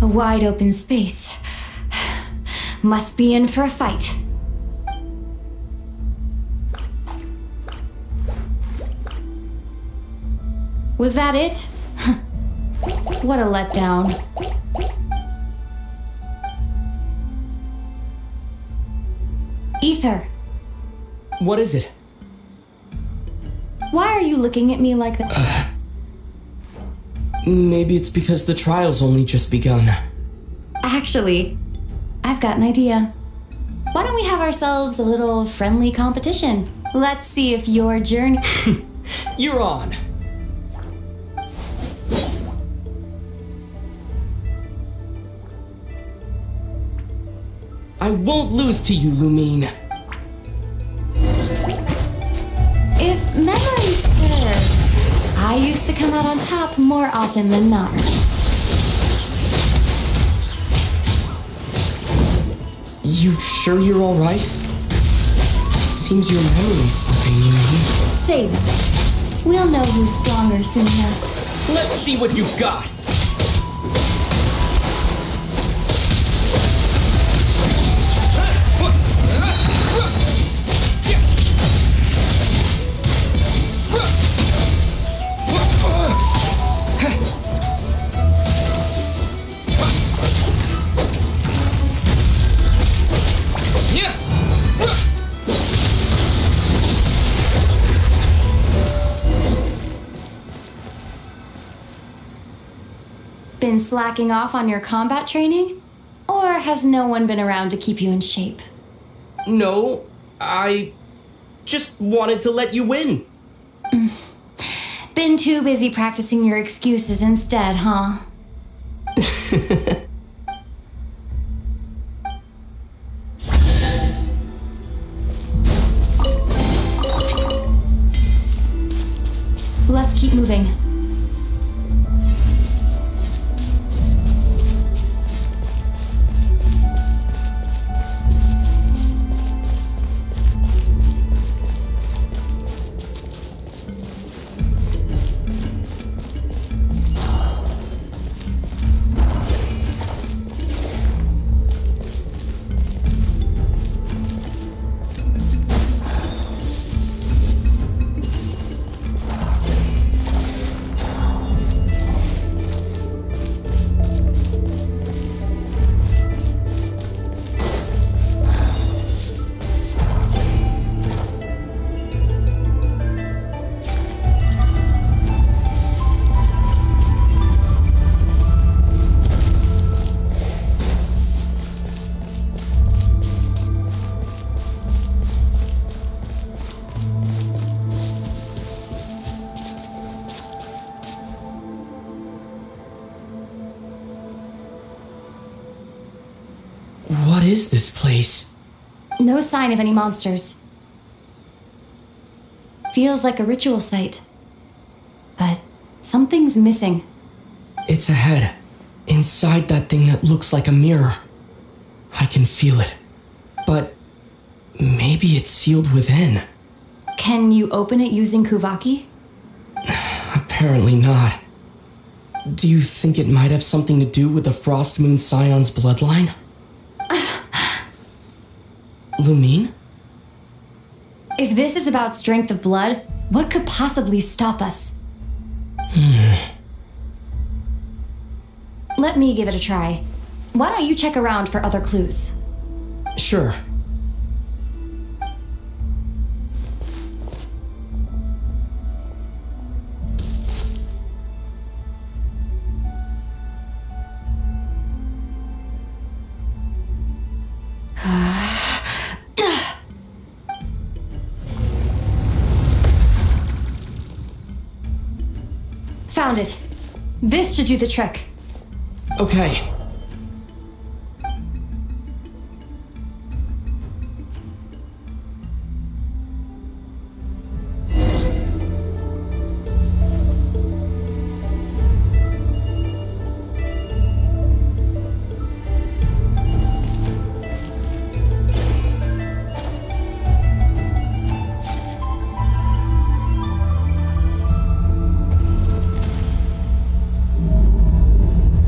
Speaker 4: A wide open space. Must be in for a fight. Was that it? What a letdown. Ether,
Speaker 6: What is it?
Speaker 4: why are you looking at me like that?
Speaker 6: Maybe it's because the trial's only just begun.
Speaker 4: Actually, I've got an idea. Why don't we have ourselves a little friendly competition? Let's see if your journey.
Speaker 6: You're on. I won't lose to you, Lumine.
Speaker 4: If memory serves, I used to come out on top more often than not.
Speaker 6: You sure you're alright? Seems your memory's slipping, Lumine.
Speaker 4: Save it. We'll know who's stronger soon enough.
Speaker 6: Let's see what you've got.
Speaker 4: Been slacking off on your combat training? Or has no one been around to keep you in shape?
Speaker 6: No, I just wanted to let you win.
Speaker 4: Been too busy practicing your excuses instead, huh? Let's keep moving.
Speaker 6: What is this place?
Speaker 4: No sign of any monsters. Feels like a ritual site. But something's missing.
Speaker 6: It's ahead. inside that thing that looks like a mirror. I can feel it. But maybe it's sealed within.
Speaker 4: Can you open it using Kuvaki?
Speaker 6: Apparently not. Do you think it might have something to do with the Frost Moon Scion's bloodline? Lumine?
Speaker 4: If this is about strength of blood, what could possibly stop us? Let me give it a try. Why don't you check around for other clues?
Speaker 6: Sure.
Speaker 4: Found it. This should do the trick.
Speaker 6: Okay.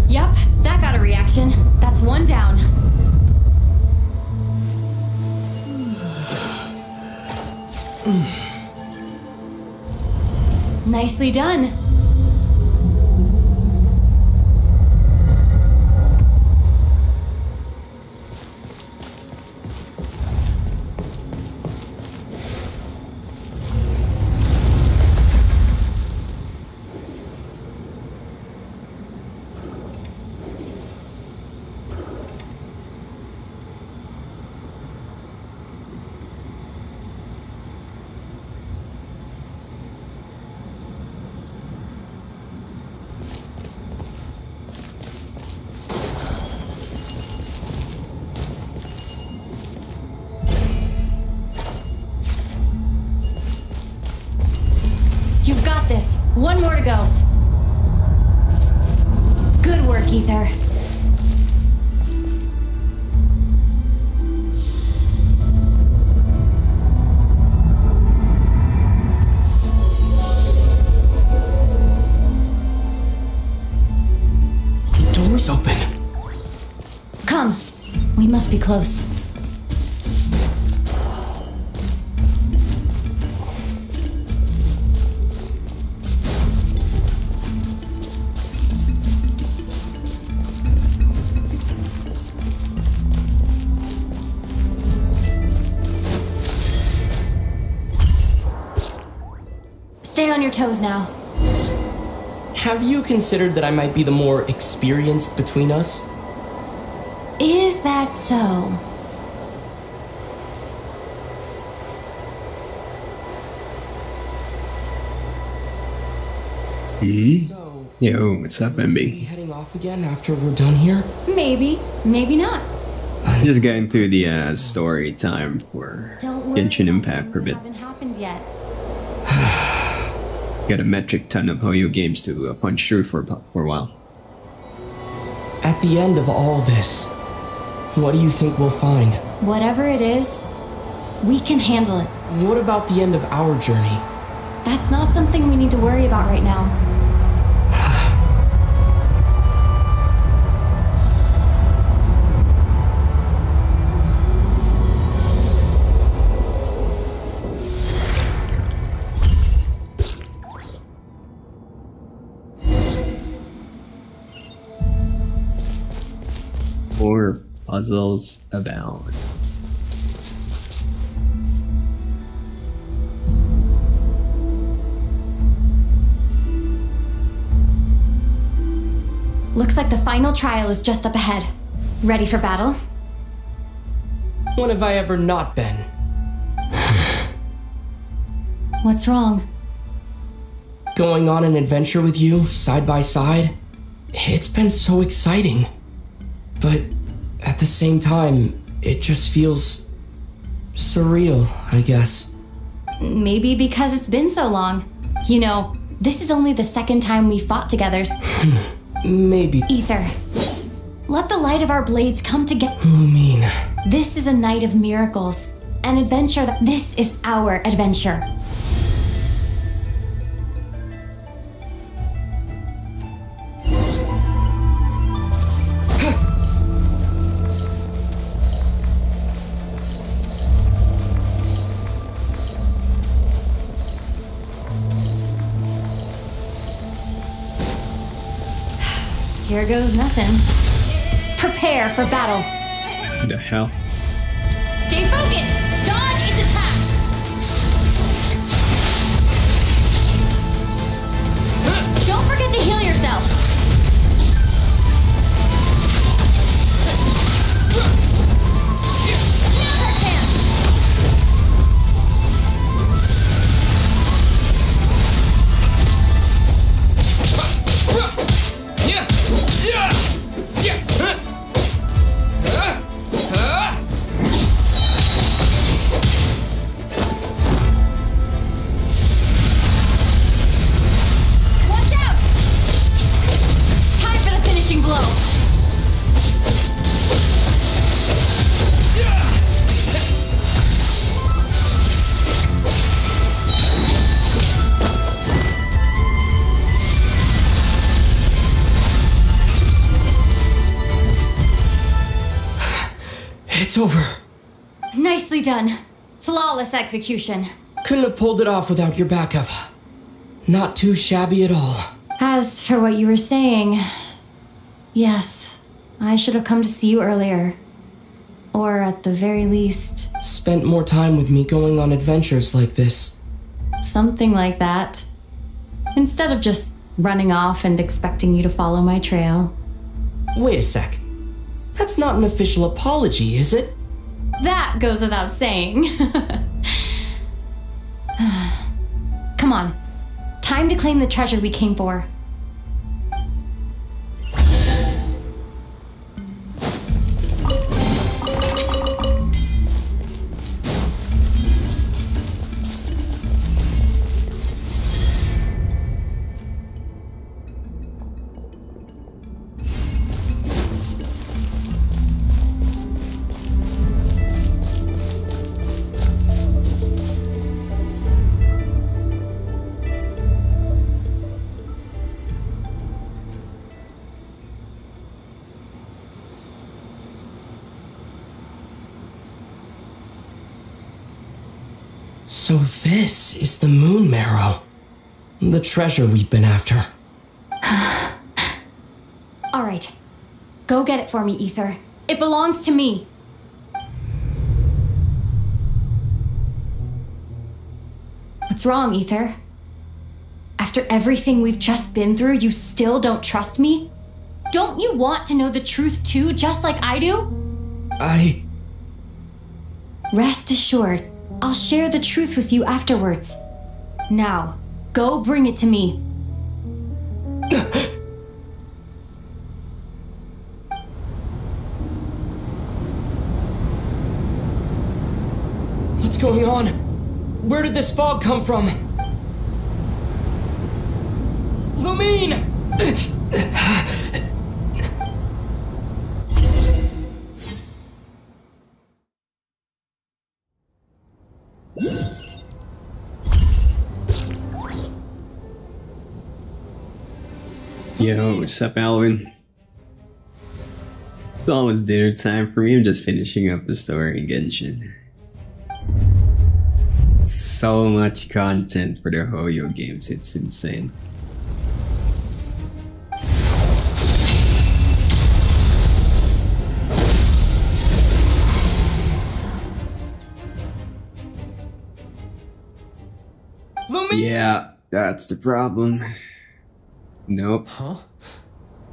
Speaker 4: Yep, that got a reaction. That's one down. Nicely done. You've got this. One more to go. Good work, Ether.
Speaker 6: The door's open.
Speaker 4: Come. We must be close. Stay on your toes now.
Speaker 6: Have you considered that I might be the more experienced between us?
Speaker 4: Is that so?
Speaker 7: Yo, what's up, MB?
Speaker 6: Heading off again after we're done here?
Speaker 4: Maybe, maybe not.
Speaker 7: I'm just getting through the story time for
Speaker 4: Don't worry,
Speaker 7: Genshin Impact for a bit.
Speaker 4: haven't happened yet.
Speaker 7: Got a metric ton of Hoyo games to punch through for a while.
Speaker 6: At the end of all this, what do you think we'll find?
Speaker 4: Whatever it is, we can handle it.
Speaker 6: What about the end of our journey?
Speaker 4: That's not something we need to worry about right now.
Speaker 7: More puzzles abound.
Speaker 4: Looks like the final trial is just up ahead. Ready for battle?
Speaker 6: When have I ever not been?
Speaker 4: What's wrong?
Speaker 6: Going on an adventure with you, side by side, it's been so exciting. But at the same time, it just feels surreal, I guess.
Speaker 4: Maybe because it's been so long. You know, this is only the second time we fought together.
Speaker 6: Maybe.
Speaker 2: Ether, let the light of our blades come together.
Speaker 6: Lumine.
Speaker 2: This is a night of miracles. An adventure that. This is our adventure. Here goes nothing. Prepare for battle.
Speaker 7: The hell?
Speaker 2: Stay focused! Dodge its attack! Don't forget to heal yourself! Now's our chance! Watch out! Time for the finishing blow.
Speaker 6: It's over.
Speaker 2: Nicely done. Flawless execution.
Speaker 6: Couldn't have pulled it off without your backup. Not too shabby at all.
Speaker 2: As for what you were saying, yes, I should have come to see you earlier. Or at the very least,
Speaker 6: Spent more time with me going on adventures like this.
Speaker 2: something like that. Instead of just running off and expecting you to follow my trail.
Speaker 6: Wait a sec. That's not an official apology, is it?
Speaker 2: That goes without saying. Come on. Time to claim the treasure we came for.
Speaker 6: So this is the moon marrow. The treasure we've been after.
Speaker 2: All right. Go get it for me, Ether. It belongs to me. What's wrong, Ether? After everything we've just been through, you still don't trust me? Don't you want to know the truth too, just like I do? Rest assured, I'll share the truth with you afterwards. Now, go bring it to me.
Speaker 6: What's going on? Where did this fog come from? Lumine!
Speaker 7: Yo, what's up, Alvin? It's almost dinner time for me. I'm just finishing up the story in Genshin. So much content for the Hoyo games, it's insane. Yeah, that's the problem. Nope.
Speaker 8: Huh?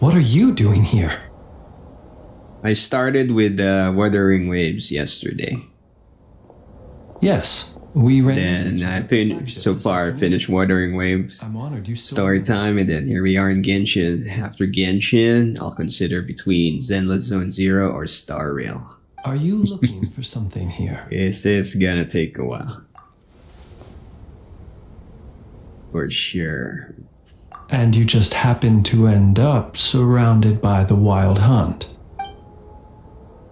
Speaker 8: What are you doing here?
Speaker 7: I started with Wuthering Waves yesterday.
Speaker 8: Yes, we ran.
Speaker 7: Then I finished Wuthering Waves.
Speaker 8: I'm honored you still.
Speaker 7: Story time, and then here we are in Genshin. After Genshin, I'll consider between Zenless Zone Zero or Star Rail.
Speaker 8: Are you looking for something here?
Speaker 7: It's gonna take a while. For sure.
Speaker 8: And you just happened to end up surrounded by the wild hunt.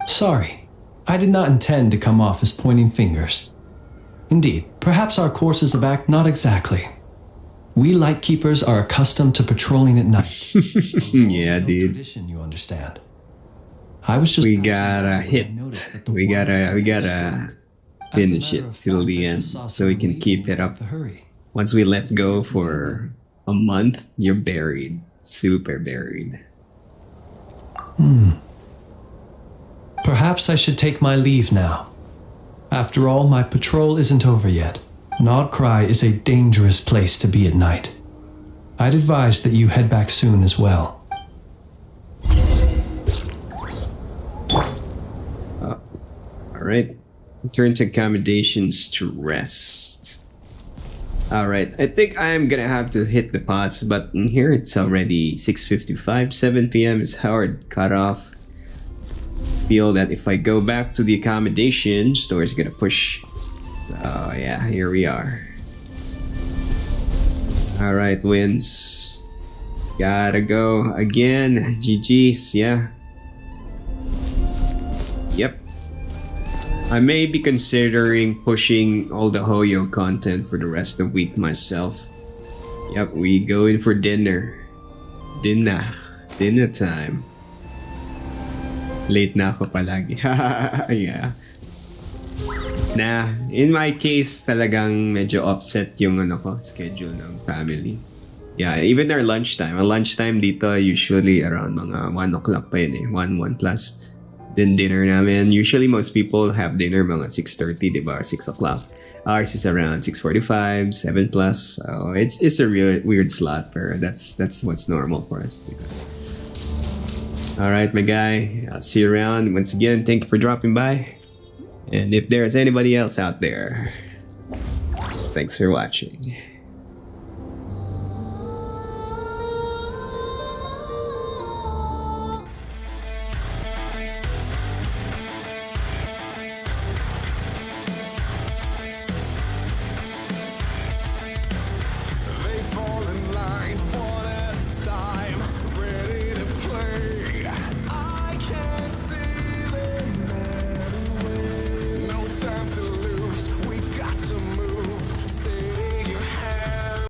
Speaker 8: Sorry, I did not intend to come off as pointing fingers. Indeed, perhaps our courses of act not exactly. We Lightkeepers are accustomed to patrolling at night.
Speaker 7: Yeah, dude.
Speaker 8: Tradition, you understand. I was just.
Speaker 7: We gotta hit. We gotta finish it till the end so we can keep it up. Once we let go for a month, you're buried. Super buried.
Speaker 8: Perhaps I should take my leave now. After all, my patrol isn't over yet. Nodcry is a dangerous place to be at night. I'd advise that you head back soon as well.
Speaker 7: Alright. Return to accommodations to rest. Alright, I think I'm gonna have to hit the pause button here. It's already 6:55, 7 p.m. is hard cutoff. Feel that if I go back to the accommodation, store's gonna push. So yeah, here we are. Alright, wins. Gotta go again. GG's, yeah. Yep. I may be considering pushing all the Hoyo content for the rest of the week myself. Yep, we go in for dinner. Dinner time. Late na ako palagi. Yeah. Nah, in my case, talagang medyo offset yung schedule ng family. Yeah, even our lunchtime. Ang lunchtime dito usually around mga 1 o'clock pa yun eh. 1 plus. Then dinner namin. Usually most people have dinner mga 6:30, diba? Or 6 o'clock. Ours is around 6:45, 7 plus. So it's a real weird slot, but that's what's normal for us. Diba? Alright, my guy. I'll see you around. Once again, thank you for dropping by. And if there's anybody else out there, thanks for watching.